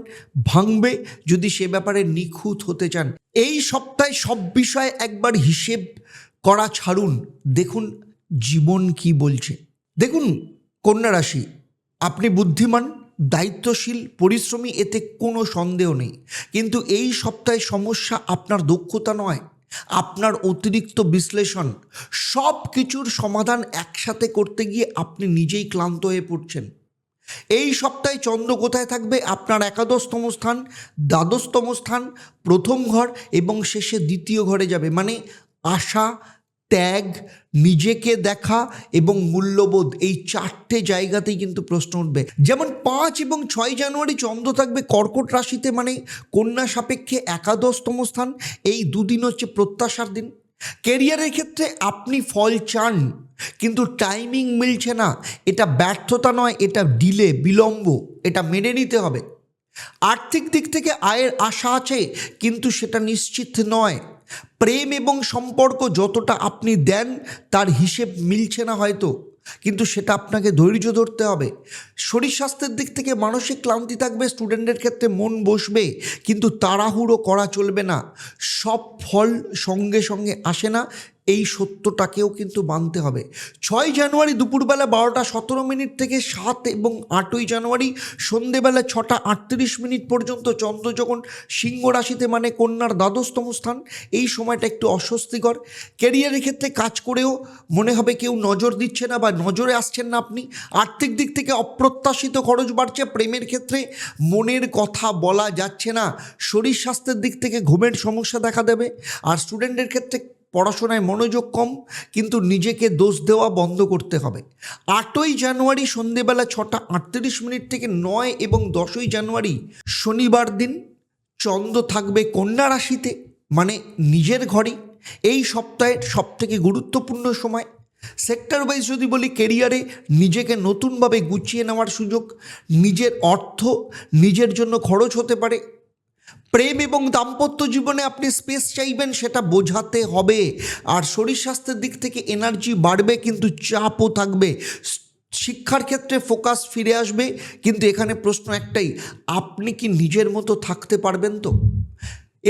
ভাঙবে যদি সে ব্যাপারে নিখুঁত হতে চান। এই সপ্তাহে সব বিষয়ে একবার হিসেব করা ছাড়ুন, দেখুন জীবন কি বলছে। দেখুন কন্যা রাশি, আপনি বুদ্ধিমান, দায়িত্বশীল, পরিশ্রমী, এতে কোনো সন্দেহ নেই। কিন্তু এই সপ্তাহে সমস্যা আপনার দক্ষতা নয়, আপনার অতিরিক্ত বিশ্লেষণ। সব কিছুর সমাধান একসাথে করতে গিয়ে আপনি নিজেই ক্লান্ত হয়ে পড়ছেন। এই সপ্তাহে চন্দ্র কোথায় থাকবে? আপনার একাদশতম স্থান, দ্বাদশতম স্থান, প্রথম ঘর এবং শেষে দ্বিতীয় ঘরে যাবে। মানে আশা, ত্যাগ, নিজেকে দেখা এবং মূল্যবোধ, এই 4টে জায়গাতেই কিন্তু প্রশ্ন উঠবে। যেমন 5 এবং 6 জানুয়ারি চন্দ্র থাকবে কর্কট রাশিতে, মানে কন্যা সাপেক্ষে একাদশতম স্থান। এই দুদিন হচ্ছে প্রত্যাশার দিন। কেরিয়ারের ক্ষেত্রে আপনি ফল চান কিন্তু টাইমিং মিলছে না। এটা ব্যর্থতা নয়, এটা ডিলে, বিলম্ব, এটা মেনে নিতে হবে। আর্থিক দিক থেকে আয়ের আশা আছে কিন্তু সেটা নিশ্চিত নয়। প্রেম এবং সম্পর্ক যতটা আপনি দেন তার হিসেব মিলছে না হয়তো, কিন্তু সেটা আপনাকে ধৈর্য ধরতে হবে। শরীর স্বাস্থ্যের দিক থেকে মানসিক ক্লান্তি থাকবে। স্টুডেন্টের ক্ষেত্রে মন বসবে কিন্তু তাড়াহুড়ো করা চলবে না। সব ফল সঙ্গে সঙ্গে আসে না, এই সত্যটাকেও কিন্তু মানতে হবে। 6 জানুয়ারি দুপুরবেলা 12:17 থেকে 7 এবং 8ই জানুয়ারি সন্ধেবেলা 6:38 পর্যন্ত চন্দ্র যখন সিংহ রাশিতে, মানে কন্যার দ্বাদশতম স্থান, এই সময়টা একটু অস্বস্তিকর। ক্যারিয়ারের ক্ষেত্রে কাজ করেও মনে হবে কেউ নজর দিচ্ছে না বা নজরে আসছেন না আপনি। আর্থিক দিক থেকে অপ্রত্যাশিত খরচ বাড়ছে। প্রেমের ক্ষেত্রে মনের কথা বলা যাচ্ছে না। শরীর স্বাস্থ্যের দিক থেকে ঘুমের সমস্যা দেখা দেবে। আর স্টুডেন্টের ক্ষেত্রে পড়াশোনায় মনোযোগ কম কিন্তু নিজেকে দোষ দেওয়া বন্ধ করতে হবে। 8ই জানুয়ারি সন্ধেবেলা 6:38 থেকে 9 এবং 10ই জানুয়ারি শনিবার দিন চন্দ্র থাকবে কন্যা রাশিতে, মানে নিজের ঘরে। এই সপ্তাহের সবথেকে গুরুত্বপূর্ণ সময়। সেক্টর ওয়াইজ যদি বলি, কেরিয়ারে নিজেকে নতুনভাবে গুছিয়ে নেওয়ার সুযোগ, নিজের অর্থ নিজের জন্য খরচ হতে পারে। প্রেম এবং দাম্পত্য জীবনে আপনি স্পেস চাইবেন, সেটা বোঝাতে হবে। আর শরীর স্বাস্থ্যের দিক থেকে এনার্জি বাড়বে কিন্তু চাপও থাকবে। শিক্ষার ক্ষেত্রে ফোকাস ফিরে আসবে কিন্তু এখানে প্রশ্ন একটাই, আপনি কি নিজের মতো থাকতে পারবেন তো?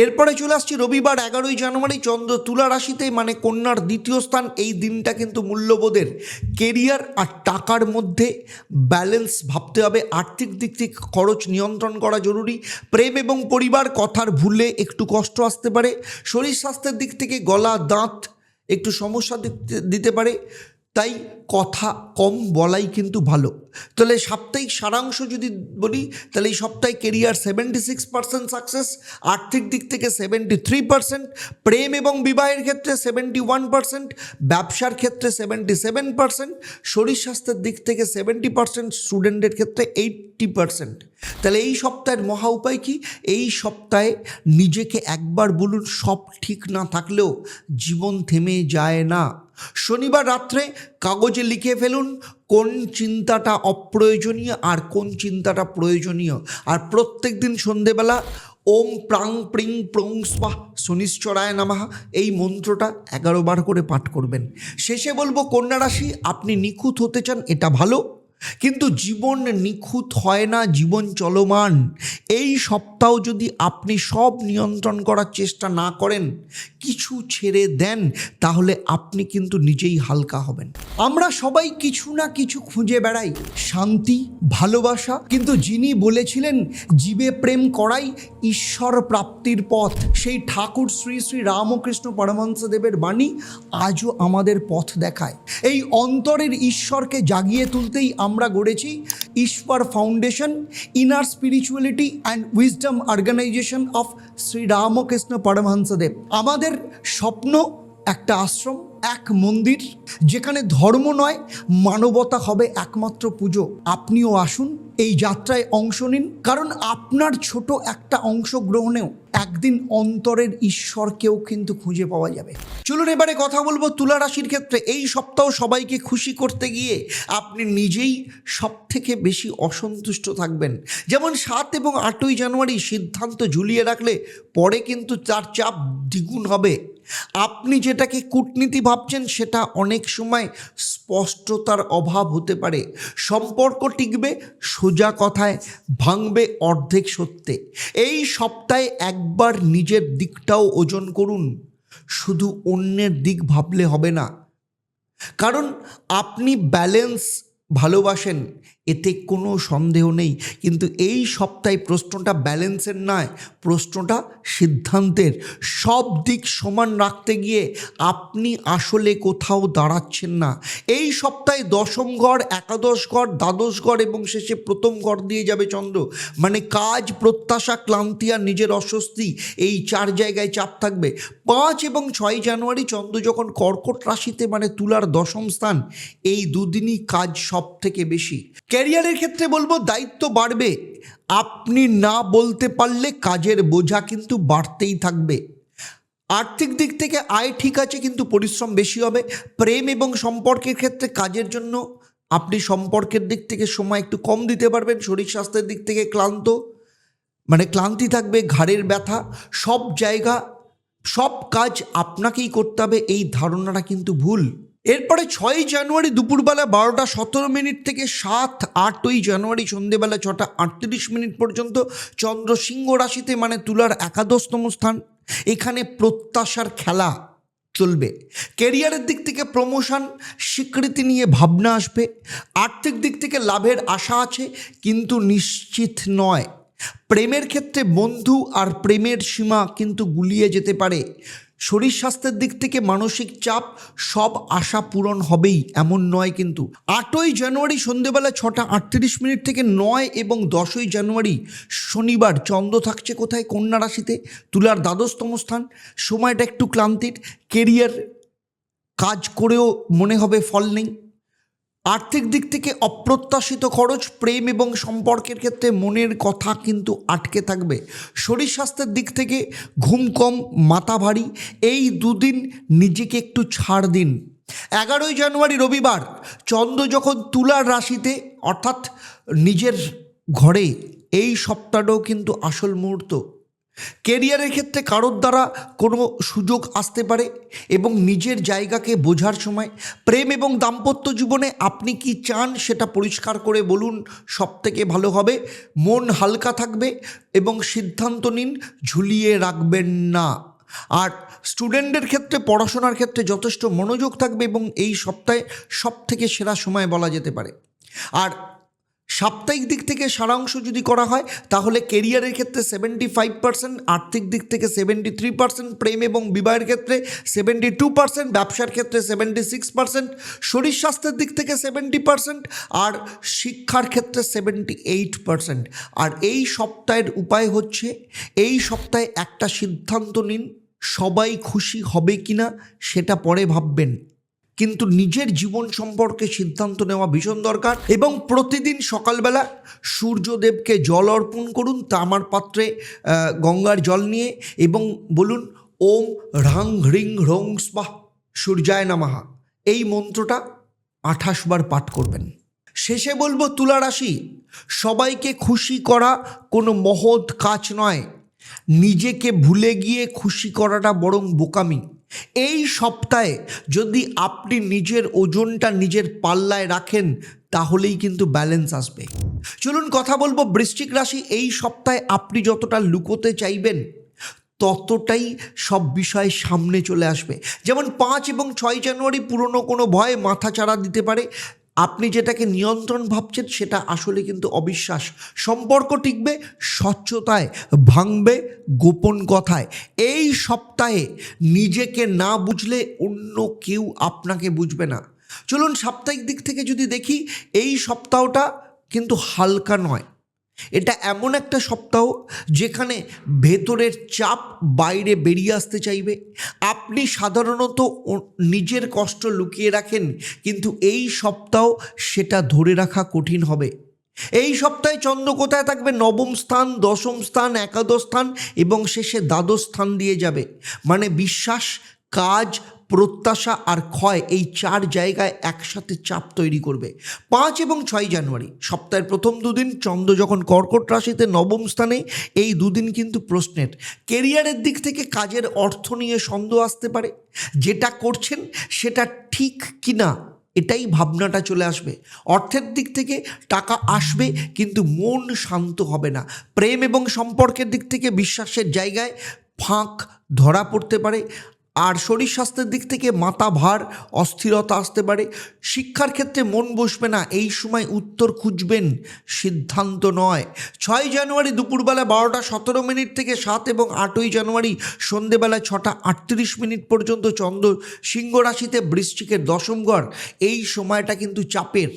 এরপরে চলে আসছি রবিবার 11ই জানুয়ারি চন্দ্র তুলা রাশিতে, মানে কন্যার দ্বিতীয় স্থান। এই দিনটা কিন্তু মূল্যবোধের। কেরিয়ার আর টাকার মধ্যে ব্যালেন্স ভাবতে হবে। আর্থিক দিক থেকে খরচ নিয়ন্ত্রণ করা জরুরি। প্রেম এবং পরিবার, কথার ভুলে একটু কষ্ট আসতে পারে। শরীর স্বাস্থ্যের দিক থেকে গলা, দাঁত একটু সমস্যা দিতে পারে, তাই কথা কম বলাই কিন্তু ভালো। তাহলে সাপ্তাহিক সারাংশ যদি বলি, তাহলে এই সপ্তাহে কেরিয়ার 76% সাকসেস, আর্থিক দিক থেকে 73%, প্রেম এবং বিবাহের ক্ষেত্রে 71%, ব্যবসার ক্ষেত্রে 77%, শরীর স্বাস্থ্যের দিক থেকে 70%, স্টুডেন্টের ক্ষেত্রে 80%। তাহলে এই সপ্তাহের মহা উপায় কি? এই সপ্তাহে নিজেকে একবার বলুন, সব ঠিক না থাকলেও জীবন থেমে যায় না। শনিবার রাত্রে কাগজে লিখে ফেলুন কোন চিন্তাটা অপ্রয়োজনীয় আর কোন চিন্তাটা প্রয়োজনীয়। আর প্রত্যেক দিন সন্ধেবেলা ওম প্রাং প্রিং প্রং স্বাহ শনিশ্চরায় নমঃ এই মন্ত্রটা 11 বার করে পাঠ করবেন। শেষে বলবো কন্যা রাশি, আপনি নিখুঁত হতে চান, এটা ভালো, কিন্তু জীবন নিখুঁত হয় না, জীবন চলমান। এই সপ্তাহ যদি আপনি সব নিয়ন্ত্রণ করার চেষ্টা না করেন, কিছু ছেড়ে দেন, তাহলে আপনি কিন্তু নিজেই হালকা হবেন। আমরা সবাই কিছু না কিছু খুঁজে বেড়াই, শান্তি, ভালোবাসা, কিন্তু যিনি বলেছিলেন জীবে প্রেম করাই ঈশ্বর প্রাপ্তির পথ, সেই ঠাকুর শ্রী শ্রী রামকৃষ্ণ পরমহংসদেবের বাণী আজও আমাদের পথ দেখায়। এই অন্তরের ঈশ্বরকে জাগিয়ে তুলতেই আমরা গড়েছি Ishwar foundation, inner spirituality and wisdom organization of Shri Ramakrishna Paramahansadev. আমাদের স্বপ্ন একটা আশ্রম, এক মন্দির, যেখানে ধর্ম নয় মানবতা হবে একমাত্র পুজো। আপনিও আসুন, এই যাত্রায় অংশ নিন, কারণ আপনার ছোট একটা অংশগ্রহণেও একদিন অন্তরের ঈশ্বরকেও কিন্তু খুঁজে পাওয়া যাবে। চলুন এবারে কথা বলবো তুলা রাশির ক্ষেত্রে। এই সপ্তাহ সবাইকে খুশি করতে গিয়ে আপনি নিজেই সব থেকে বেশি অসন্তুষ্ট থাকবেন। যেমন 7 এবং 8ই জানুয়ারি সিদ্ধান্ত ঝুলিয়ে রাখলে পরে কিন্তু তার চাপ দ্বিগুণ হবে। আপনি যেটাকে কূটনীতি ভাবছেন সেটা অনেক সময় স্পষ্টতার অভাব হতে পারে। সম্পর্ক টিকবে সোজা কথায়, ভাঙবে অর্ধেক সত্যে। এই সপ্তাহে একবার নিজের দিকটাও ওজন করুন, শুধু অন্যের দিক ভাবলে হবে না। কারণ আপনি ব্যালেন্স ভালোবাসেন, এতে কোনো সন্দেহ নেই, কিন্তু এই সপ্তাহে প্রশ্নটা ব্যালেন্সের নয়, প্রশ্নটা সিদ্ধান্তের। সব দিক সমান রাখতে গিয়ে আপনি আসলে কোথাও দাঁড়াচ্ছেন না। এই সপ্তাহে 10ম ঘর, একাদশ ঘর, দ্বাদশ ঘর এবং শেষে 1ম ঘর দিয়ে যাবে চন্দ্র। মানে কাজ, প্রত্যাশা, ক্লান্তি আর নিজের অস্বস্তি, এই 4 জায়গায় চাপ থাকবে। 5 এবং 6 জানুয়ারি চন্দ্র যখন কর্কট রাশিতে, মানে তুলার 10ম স্থান, এই দুদিনই কাজ সব থেকে বেশি। ক্যারিয়ারের ক্ষেত্রে বলবো দায়িত্ব বাড়বে, আপনি না বলতে পারলে কাজের বোঝা কিন্তু বাড়তেই থাকবে। আর্থিক দিক থেকে আয় ঠিক আছে, কিন্তু পরিশ্রম বেশি হবে। প্রেম এবং সম্পর্কের ক্ষেত্রে কাজের জন্য আপনি সম্পর্কের দিক থেকে সময় একটু কম দিতে পারবেন। শরীর স্বাস্থ্যের দিক থেকে ক্লান্তি থাকবে, ঘাড়ের ব্যথা, সব জায়গা সব কাজ আপনাকেই করতে হবে, এই ধারণাটা কিন্তু ভুল। এরপরে 6ই জানুয়ারি দুপুরবেলা 12টা 17 মিনিট থেকে 8ই জানুয়ারি সন্ধেবেলা 6টা 38 মিনিট পর্যন্ত চন্দ্র সিংহ রাশিতে, মানে তুলার একাদশতম স্থান। এখানে প্রত্যাশার খেলা চলবে। ক্যারিয়ারের দিক থেকে প্রমোশন, স্বীকৃতি নিয়ে ভাবনা আসবে। আর্থিক দিক থেকে লাভের আশা আছে, কিন্তু নিশ্চিত নয়। প্রেমের ক্ষেত্রে বন্ধু আর প্রেমের সীমা কিন্তু গুলিয়ে যেতে পারে। শরীর স্বাস্থ্যের দিক থেকে মানসিক চাপ, সব আশা পূরণ হবেই এমন নয় কিন্তু। 8ই জানুয়ারি সন্ধ্যেবেলা 6টা 38 মিনিট থেকে 9 এবং 10ই জানুয়ারি শনিবার চন্দ্র থাকছে কোথায়? কন্যা রাশিতে, তুলার দ্বাদশতম স্থান। সময়টা একটু ক্লান্তির, কেরিয়ার কাজ করেও মনে হবে ফল নেই। আর্থিক দিক থেকে অপ্রত্যাশিত খরচ, প্রেম এবং সম্পর্কের ক্ষেত্রে মনের কথা কিন্তু আটকে থাকবে। শরীর স্বাস্থ্যের দিক থেকে ঘুম কম, মাথা ভারী, এই দুদিন নিজেকে একটু ছাড় দিন। 11ই জানুয়ারি রবিবার চন্দ্র যখন তুলার রাশিতে, অর্থাৎ নিজের ঘরে, এই সপ্তাহটাও কিন্তু আসল মুহূর্ত। কেরিয়ারের ক্ষেত্রে কারোর দ্বারা কোনো সুযোগ আসতে পারে এবং নিজের জায়গাকে বোঝার সময়। প্রেম এবং দাম্পত্য জীবনে আপনি কি চান সেটা পরিষ্কার করে বলুন, সব থেকে ভালো হবে। মন হালকা থাকবে এবং সিদ্ধান্ত নিন, ঝুলিয়ে রাখবেন না। আর স্টুডেন্টদের ক্ষেত্রে পড়াশোনার ক্ষেত্রে যথেষ্ট মনোযোগ থাকবে এবং এই সপ্তাহে সব থেকে সেরা সময় বলা যেতে পারে। আর সাপ্তাহিক দিক থেকে সারাংশ যদি করা হয় তাহলে কেরিয়ারের ক্ষেত্রে 75%, আর্থিক দিক থেকে 73%, প্রেম এবং বিবাহের ক্ষেত্রে 72%, ব্যবসার ক্ষেত্রে 76%, শরীর স্বাস্থ্যের দিক থেকে 70% আর শিক্ষার ক্ষেত্রে 78%। আর এই সপ্তাহের উপায় হচ্ছে, এই সপ্তাহে একটা সিদ্ধান্ত নিন, সবাই খুশি হবে কিনা সেটা পরে ভাববেন, কিন্তু নিজের জীবন সম্পর্কে সিদ্ধান্ত নেওয়া ভীষণ দরকার। এবং প্রতিদিন সকালবেলা সূর্যদেবকে জল অর্পণ করুন তামার পাত্রে গঙ্গার জল নিয়ে, এবং বলুন ওম হ্রাং হ্রিং হ্রং স্বাহা সূর্যায় নমঃ। এই মন্ত্রটা 28 বার পাঠ করবেন। শেষে বলবো তুলা রাশি, সবাইকে খুশি করা কোনো মহৎ কাজ নয়, নিজেকে ভুলে গিয়ে খুশি করাটা বরং বোকামি। এই সপ্তাহে যদি আপনি নিজের ওজনটা নিজের পাল্লায় রাখেন তাহলেই কিন্তু ব্যালেন্স আসবে। চলুন কথা বলবো বৃশ্চিক রাশি, এই সপ্তাহে আপনি যতটা লুকোতে চাইবেন ততটাই সব বিষয় সামনে চলে আসবে। যেমন 5 এবং 6 জানুয়ারি পুরনো কোনো ভয় মাথাচাড়া দিতে পারে। আপনি যেটাকে নিয়ন্ত্রণ ভাবছেন সেটা আসলে কিন্তু অবিশ্বাস। সম্পর্ক টিকবে স্বচ্ছতায়, ভাঙবে গোপন কথায়। এই সপ্তাহে নিজেকে না বুঝলে অন্য কেউ আপনাকে বুঝবে না। চলুন সাপ্তাহিক দিক থেকে যদি দেখি, এই সপ্তাহটা কিন্তু হালকা নয়। এটা এমন একটা সপ্তাহ যেখানে ভেতরের চাপ বাইরে বেরিয়ে আসতে চাইবে। আপনি সাধারণত নিজের কষ্ট লুকিয়ে রাখেন, কিন্তু এই সপ্তাহ সেটা ধরে রাখা কঠিন হবে। এই সপ্তাহে চন্দ্র কোথায় থাকবে? নবম স্থান, দশম স্থান, একাদশ স্থান এবং শেষে দ্বাদশ স্থান দিয়ে যাবে। মানে বিশ্বাস, কাজ, প্রত্যাশা আর ক্ষয়, এই 4 জায়গায় একসাথে চাপ তৈরি করবে। 5 এবং 6 জানুয়ারি সপ্তাহের প্রথম দুদিন চন্দ্র যখন কর্কট রাশিতে নবম স্থানে, এই দুদিন কিন্তু প্রশ্নের। কেরিয়ারের দিক থেকে কাজের অর্থ নিয়ে সন্দেহ আসতে পারে, যেটা করছেন সেটা ঠিক কিনা এটাই ভাবনাটা চলে আসবে। অর্থের দিক থেকে টাকা আসবে কিন্তু মন শান্ত হবে না। প্রেম এবং সম্পর্কের দিক থেকে বিশ্বাসের জায়গায় ফাঁক ধরা পড়তে পারে। আর শরীর স্বাস্থ্যের দিক থেকে মাথা ভার, অস্থিরতা আসতে পারে। শিক্ষার ক্ষেত্রে মন বসবে না, এই সময় উত্তর খুঁজবেন, সিদ্ধান্ত নয়। 6 জানুয়ারি দুপুরবেলা 12টা 17 মিনিট থেকে 7 এবং 8ই জানুয়ারি সন্ধেবেলা 6টা 38 মিনিট পর্যন্ত চন্দ্র সিংহ রাশিতে বৃশ্চিকের দশম ঘর। এই সময়টা কিন্তু চাপের।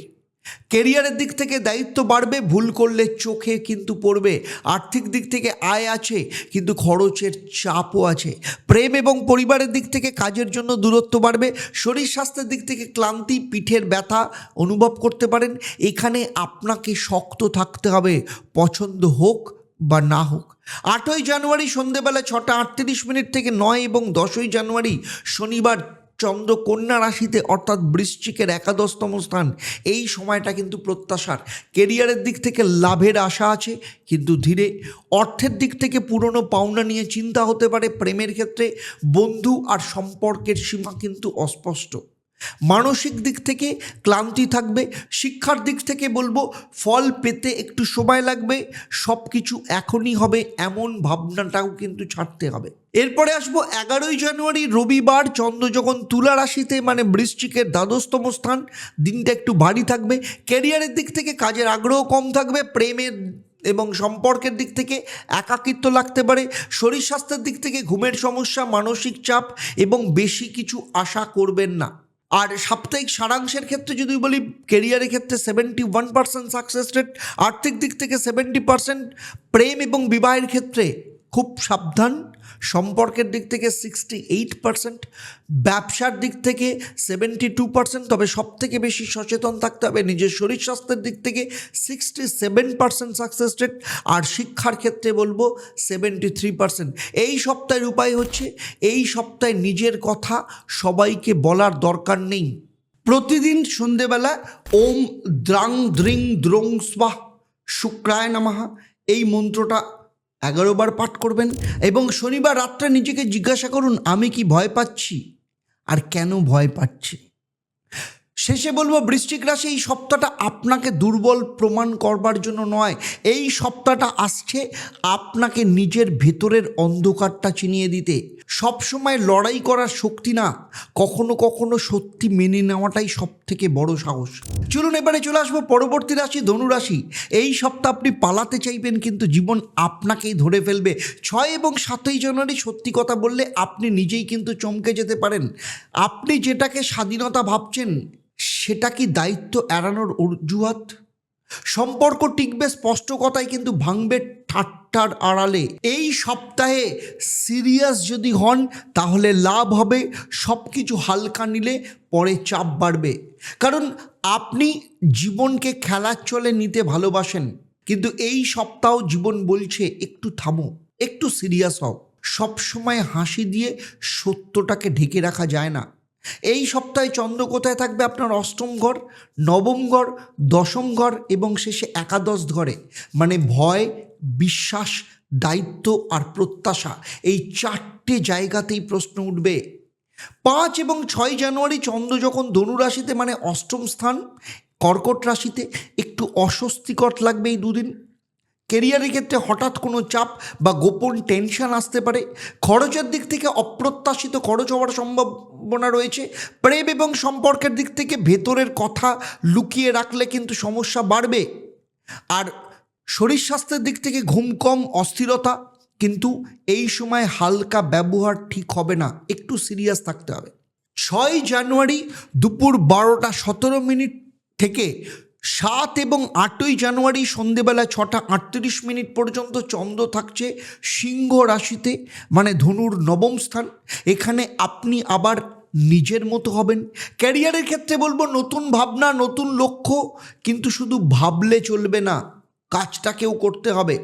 কেরিয়ারের দিক থেকে দায়িত্ব বাড়বে, ভুল করলে চোখে কিন্তু পড়বে। আর্থিক দিক থেকে আয় আছে কিন্তু খরচের চাপও আছে। প্রেম এবং পরিবারের দিক থেকে কাজের জন্য দূরত্ব বাড়বে। শরীর স্বাস্থ্যের দিক থেকে ক্লান্তি, পিঠের ব্যথা অনুভব করতে পারেন। এখানে আপনাকে শক্ত থাকতে হবে, পছন্দ হোক বা না হোক। 8ই জানুয়ারি সন্ধেবেলা 6টা 38 মিনিট থেকে 9 এবং 10ই জানুয়ারি শনিবার চন্দ্র কন্যা রাশিতে অর্থাৎ বৃশ্চিকের একাদশতম স্থান। এই সময়টা কিন্তু প্রত্যাশার। কেরিয়ারের দিক থেকে লাভের আশা আছে কিন্তু ধীরে। অর্থের দিক থেকে পুরনো পাওনা নিয়ে চিন্তা হতে পারে। প্রেমের ক্ষেত্রে বন্ধু আর সম্পর্কের সীমা কিন্তু অস্পষ্ট। মানসিক দিক থেকে ক্লান্তি থাকবে। শিক্ষার দিক থেকে বলবো ফল পেতে একটু সময় লাগবে। সব কিছু এখনই হবে এমন ভাবনাটাও কিন্তু ছাড়তে হবে। এরপরে আসবো 11ই জানুয়ারি রবিবার, চন্দ্র যখন তুলা রাশিতে মানে বৃশ্চিকের দ্বাদশতম স্থান। দিনটা একটু ভারী থাকবে। ক্যারিয়ারের দিক থেকে কাজের আগ্রহ কম থাকবে। প্রেমের এবং সম্পর্কের দিক থেকে একাকিত্ব লাগতে পারে। শরীর স্বাস্থ্যের দিক থেকে ঘুমের সমস্যা, মানসিক চাপ এবং বেশি কিছু আশা করবেন না। আর সাপ্তাহিক সারাংশের ক্ষেত্রে যদি বলি, কেরিয়ারের ক্ষেত্রে 71% সাকসেস রেট, আর্থিক দিক থেকে 70%, প্রেম এবং বিবাহের ক্ষেত্রে খুব সাবধান, সম্পর্কের দিক থেকে 68%, ব্যবসার দিক থেকে 72%। তবে সব থেকে বেশি সচেতন থাকতে হবে নিজের শরীর স্বাস্থ্যের দিক থেকে 67% সাকসেস রেট। আর শিক্ষার ক্ষেত্রে বলবো 73%। এই সপ্তাহের উপায় হচ্ছে, এই সপ্তাহে নিজের কথা সবাইকে বলার দরকার নেই। প্রতিদিন সন্ধেবেলা ওম দ্রাং দ্রিং দ্রোং স্বাহ শুক্রায় নমঃ এই মন্ত্রটা 11 বার পাঠ করবেন। এবং শনিবার রাত্রে নিজেকে জিজ্ঞাসা করুন, আমি কি ভয় পাচ্ছি আর কেন ভয় পাচ্ছি। শেষে বলবো বৃশ্চিক রাশি, এই সপ্তাহটা আপনাকে দুর্বল প্রমাণ করবার জন্য নয়। এই সপ্তাহটা আসছে আপনাকে নিজের ভেতরের অন্ধকারটা চিনিয়ে দিতে। সবসময় লড়াই করার শক্তি না, কখনো কখনো সত্যি মেনে নেওয়াটাই সব থেকে বড় সাহস। চলুন এবারে চলে আসবো পরবর্তী রাশি ধনু রাশি। এই সপ্তাহ আপনি পালাতে চাইবেন কিন্তু জীবন আপনাকেই ধরে ফেলবে। 6 এবং 7ই জানুয়ারি সত্যি কথা বললে আপনি নিজেই কিন্তু চমকে যেতে পারেন। আপনি যেটাকে স্বাধীনতা ভাবছেন সেটা কি দায়িত্ব এড়ানোর অজুহাত? সম্পর্ক টিকবে স্পষ্ট কথায় কিন্তু ভাঙবে ঠাট্টার আড়ালে। এই সপ্তাহে সিরিয়াস যদি হন তাহলে লাভ হবে, সব কিছু হালকা নিলে পরে চাপ বাড়বে। কারণ আপনি জীবনকে খেলার চলে নিতে ভালোবাসেন, কিন্তু এই সপ্তাহ জীবন বলছে একটু থামো, একটু সিরিয়াস হও। সবসময় হাসি দিয়ে সত্যটাকে ঢেকে রাখা যায় না। এই সপ্তাহে চন্দ্র কোথায় থাকবে? আপনার অষ্টম ঘর, নবম ঘর, দশম ঘর এবং শেষে একাদশ ঘরে। মানে ভয়, বিশ্বাস, দায়িত্ব আর প্রত্যাশা, এই চারটে জায়গাতেই প্রশ্ন উঠবে। 5 এবং 6 জানুয়ারি চন্দ্র যখন ধনু রাশিতে, মানে অষ্টম স্থান, কর্কট রাশিতে, একটু অস্বস্তিকর লাগবে এই দুদিন। কেরিয়ারের ক্ষেত্রে হঠাৎ কোনো চাপ বা গোপন টেনশন আসতে পারে। খরচের দিক থেকে অপ্রত্যাশিত খরচ হওয়ার সম্ভাবনা রয়েছে। প্রেম এবং সম্পর্কের দিক থেকে ভেতরের কথা লুকিয়ে রাখলে কিন্তু সমস্যা বাড়বে। আর শরীর স্বাস্থ্যের দিক থেকে ঘুম কম, অস্থিরতা, কিন্তু এই সময় হালকা ব্যবহার ঠিক হবে না, একটু সিরিয়াস থাকতে হবে। 6 জানুয়ারি দুপুর 12টা 17 মিনিট থেকে 7 এবং 8ই জানুয়ারি সন্ধেবেলা 6টা 38 মিনিট পর্যন্ত চন্দ্র থাকছে সিংহ রাশিতে, মানে ধনুর নবম স্থান। এখানে আপনি আবার নিজের মতো হবেন। ক্যারিয়ারের ক্ষেত্রে বলবো নতুন ভাবনা, নতুন লক্ষ্য, কিন্তু শুধু ভাবলে চলবে না, কাজটাকেও করতে হবে।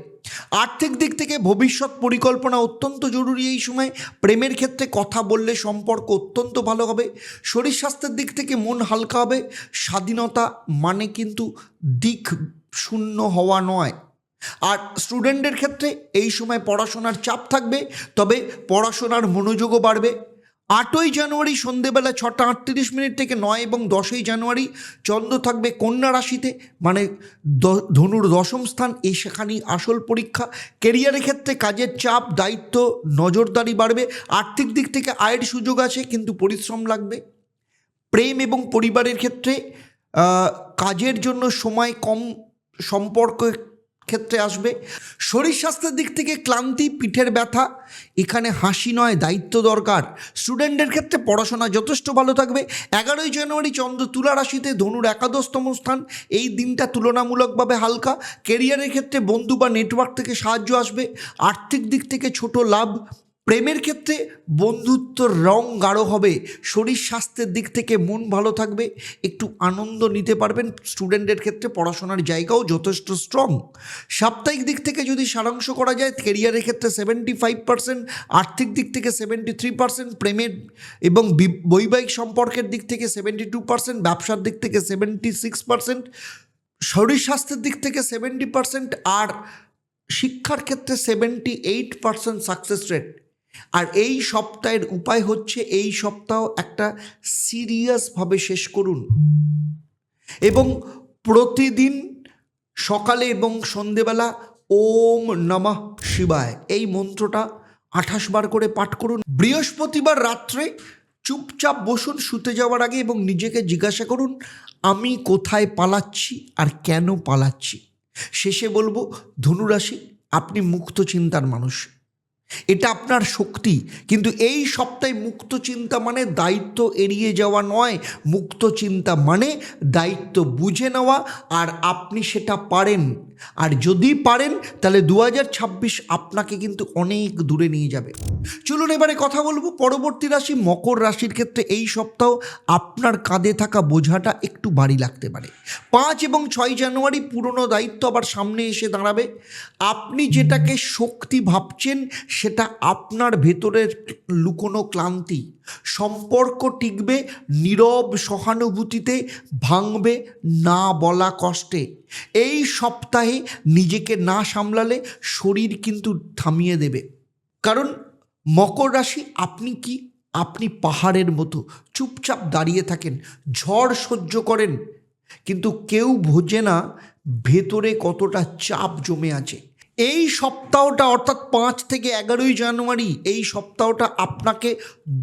আর্থিক দিক থেকে ভবিষ্যৎ পরিকল্পনা অত্যন্ত জরুরি এই সময়। প্রেমের ক্ষেত্রে কথা বললে সম্পর্ক অত্যন্ত ভালো হবে। শরীর স্বাস্থ্যের দিক থেকে মন হালকা হবে। স্বাধীনতা মানে কিন্তু দিক শূন্য হওয়া নয়। আর স্টুডেন্টের ক্ষেত্রে এই সময় পড়াশোনার চাপ থাকবে, তবে পড়াশোনার মনোযোগও বাড়বে। 8ই জানুয়ারি সন্ধেবেলা 6টা 38 মিনিট থেকে 9 এবং 10ই জানুয়ারি চন্দ্র থাকবে কন্যা রাশিতে, মানে ধনুর দশম স্থান। এই সেখানেই আসল পরীক্ষা। কেরিয়ারের ক্ষেত্রে কাজের চাপ, দায়িত্ব, নজরদারি বাড়বে। আর্থিক দিক থেকে আয়ের সুযোগ আছে, কিন্তু পরিশ্রম লাগবে। প্রেম এবং পরিবারের ক্ষেত্রে কাজের জন্য সময় কম, সম্পর্ক ক্ষেত্রে আসবে। শরীর স্বাস্থ্যের দিক থেকে ক্লান্তি, পিঠের ব্যথা, এখানে হাসি নয়, দায়িত্ব দরকার। স্টুডেন্টের ক্ষেত্রে পড়াশোনা যথেষ্ট ভালো থাকবে। 11ই জানুয়ারি চন্দ্র তুলা রাশিতে, ধনুর একাদশতম স্থান। এই দিনটা তুলনামূলকভাবে হালকা। কেরিয়ারের ক্ষেত্রে বন্ধু বা নেটওয়ার্ক থেকে সাহায্য আসবে। আর্থিক দিক থেকে ছোট লাভ। প্রেমের ক্ষেত্রে বন্ধুত্বর রং গাঢ় হবে। শরীর স্বাস্থ্যের দিক থেকে মন ভালো থাকবে, একটু আনন্দ নিতে পারবেন। স্টুডেন্টের ক্ষেত্রে পড়াশোনার জায়গাও যথেষ্ট স্ট্রং। সাপ্তাহিক দিক থেকে যদি সারাংশ করা যায়, কেরিয়ারের ক্ষেত্রে 75%, আর্থিক দিক থেকে 73%, প্রেমের এবং বৈবাহিক সম্পর্কের দিক থেকে 72%, ব্যবসার দিক থেকে 76%, শরীর স্বাস্থ্যের দিক থেকে 70%, আর শিক্ষার ক্ষেত্রে 78% সাকসেস রেট। আর এই সপ্তাহের উপায় হচ্ছে, এই সপ্তাহ একটা সিরিয়াসভাবে শেষ করুন এবং প্রতিদিন সকালে এবং সন্ধেবেলা ওম নমঃ শিবায় এই মন্ত্রটা 28 বার করে পাঠ করুন। বৃহস্পতিবার রাত্রে চুপচাপ বসুন শুতে যাওয়ার আগে এবং নিজেকে জিজ্ঞাসা করুন, আমি কোথায় পালাচ্ছি আর কেন পালাচ্ছি। শেষে বলবো, ধনুরাশি, আপনি মুক্ত চিন্তার মানুষ, এটা আপনার শক্তি। কিন্তু এই সপ্তাহে মুক্ত চিন্তা মানে দায়িত্ব এড়িয়ে যাওয়া নয়, মুক্ত চিন্তা মানে দায়িত্ব বুঝে নেওয়া, আর আপনি সেটা পারেন। আর যদি পারেন তাহলে 2026 আপনাকে কিন্তু অনেক দূরে নিয়ে যাবে। চলুন এবারে কথা বলবো পরবর্তী রাশি মকর রাশির ক্ষেত্রে। এই সপ্তাহ আপনার কাঁধে থাকা বোঝাটা একটু ভারী লাগতে পারে। 5 এবং 6 জানুয়ারি পুরনো দায়িত্ব আবার সামনে এসে দাঁড়াবে। আপনি যেটাকে শক্তি ভাবছেন সেটা আপনার ভেতরের লুকোনো ক্লান্তি। সম্পর্ক টিকবে নীরব সহানুভূতিতে, ভাঙবে না বলা কষ্টে। এই সপ্তাহে নিজেকে না সামলালে শরীর কিন্তু থামিয়ে দেবে। কারণ মকর রাশি আপনি কি, আপনি পাহাড়ের মতো চুপচাপ দাঁড়িয়ে থাকেন, ঝড় সহ্য করেন, কিন্তু কেউ বোঝে না ভেতরে কতটা চাপ জমে আছে। এই সপ্তাহটা অর্থাৎ 5 থেকে 11ই জানুয়ারি, এই সপ্তাহটা আপনাকে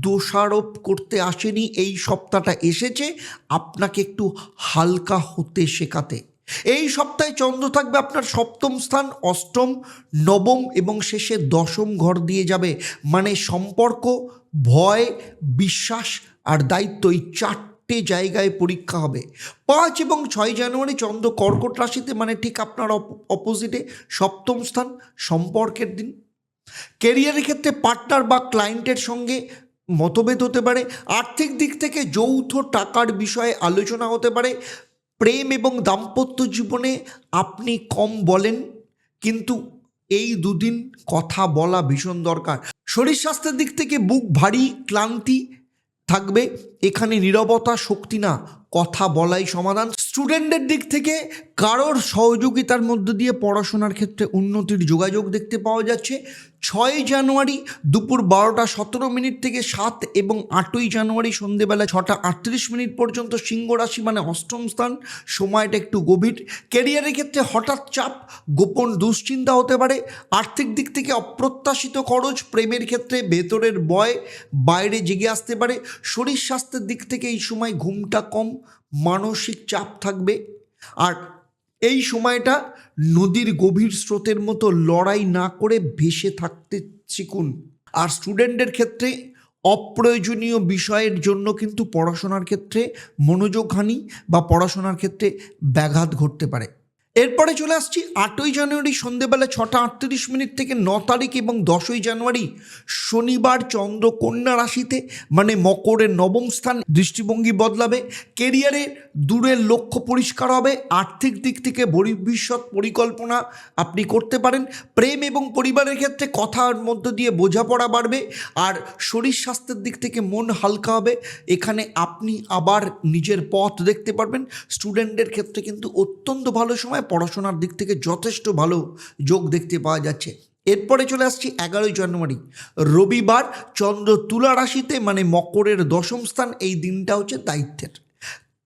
দোষারোপ করতে আসেনি। এই সপ্তাহটা এসেছে আপনাকে একটু হালকা হতে শেখাতে। এই সপ্তাহে চন্দ্র থাকবে আপনার সপ্তম স্থান, অষ্টম, নবম এবং শেষে দশম ঘর দিয়ে যাবে। মানে সম্পর্ক, ভয়, বিশ্বাস আর দায়িত্ব, এই চারটে জায়গায় পরীক্ষা হবে। 5 এবং 6 জানুয়ারি চন্দ্র কর্কট রাশিতে, মানে ঠিক আপনার অপোজিটে, সপ্তম স্থান, সম্পর্কের দিন। কেরিয়ারের ক্ষেত্রে পার্টনার বা ক্লায়েন্টের সঙ্গে মতভেদ হতে পারে। আর্থিক দিক থেকে যৌথ টাকার বিষয়ে আলোচনা হতে পারে। প্রেম এবং দাম্পত্য জীবনে আপনি কম বলেন, কিন্তু এই দুদিন কথা বলা ভীষণ দরকার। শরীর স্বাস্থ্যের দিক থেকে বুক ভারী, ক্লান্তি, থাকবে। এখানে নীরবতা শক্তি না, কথা বলাই সমাধান। স্টুডেন্টদের দিক থেকে কারোর সহযোগিতার মধ্য দিয়ে পড়াশোনার ক্ষেত্রে উন্নতির যোগাযোগ দেখতে পাওয়া যাচ্ছে। 6 জানুয়ারি দুপুর 12:17 থেকে 7 এবং 8ই জানুয়ারি সন্ধেবেলা 6:38 পর্যন্ত সিংহ রাশি মানে অষ্টম স্থান, সময়টা একটু গভীর। ক্যারিয়ারের ক্ষেত্রে হঠাৎ চাপ, গোপন দুশ্চিন্তা হতে পারে। আর্থিক দিক থেকে অপ্রত্যাশিত খরচ, প্রেমের ক্ষেত্রে ভেতরের ভয় বাইরে জেগে আসতে পারে। শরীর স্বাস্থ্যের দিক থেকে এই সময় ঘুমটা কম, মানসিক চাপ থাকবে। আর এই সময়টা নদীর গভীর স্রোতের মতো লড়াই না করে ভেসে থাকতে শিখুন। আর স্টুডেন্টদের ক্ষেত্রে অপ্রয়োজনীয় বিষয়ের জন্য কিন্তু পড়াশোনার ক্ষেত্রে মনোযোগহানি বা পড়াশোনার ক্ষেত্রে ব্যাঘাত ঘটতে পারে। এরপরে চলে আসছি 8ই জানুয়ারি সন্ধেবেলা 6:38 থেকে 9 তারিখ এবং 10ই জানুয়ারি শনিবার চন্দ্র কন্যা রাশিতে মানে মকরের নবম স্থান, দৃষ্টিভঙ্গি বদলাবে। কেরিয়ারে দূরের লক্ষ্য পরিষ্কার হবে। আর্থিক দিক থেকে ভবিষ্যৎ পরিকল্পনা আপনি করতে পারেন। প্রেম এবং পরিবারের ক্ষেত্রে কথার মধ্য দিয়ে বোঝাপড়া বাড়বে। আর শরীর স্বাস্থ্যের দিক থেকে মন হালকা হবে। এখানে আপনি আবার নিজের পথ দেখতে পারবেন। স্টুডেন্টদের ক্ষেত্রে কিন্তু অত্যন্ত ভালো সময়, পড়াশোনার দিক থেকে যথেষ্ট ভালো যোগ দেখতে পাওয়া যাচ্ছে। এরপরে চলে আসছি 11ই জানুয়ারি রবিবার চন্দ্র তুলা রাশিতে মানে মকরের দশম স্থান। এই দিনটা হচ্ছে দায়িত্বের।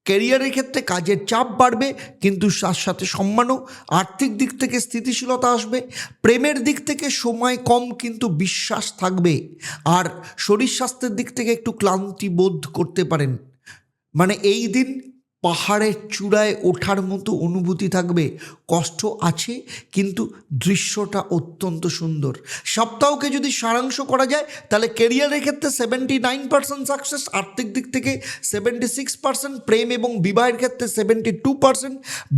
ক্যারিয়ারের ক্ষেত্রে কাজের চাপ বাড়বে কিন্তু তার সাথে সম্মানও। আর্থিক দিক থেকে স্থিতিশীলতা আসবে। প্রেমের দিক থেকে সময় কম কিন্তু বিশ্বাস থাকবে। আর শরীর স্বাস্থ্যের দিক থেকে একটু ক্লান্তি বোধ করতে পারেন। মানে এই দিন পাহাড়ের চূড়ায় ওঠার মতো অনুভূতি থাকবে। কষ্ট আছে কিন্তু দৃশ্যটা অত্যন্ত সুন্দর। সপ্তাহকে যদি সারাংশ করা যায় তাহলে ক্যারিয়ারের ক্ষেত্রে 79% সাকসেস, আর্থিক দিক থেকে 76%, প্রেম এবং বিবাহের ক্ষেত্রে 72%,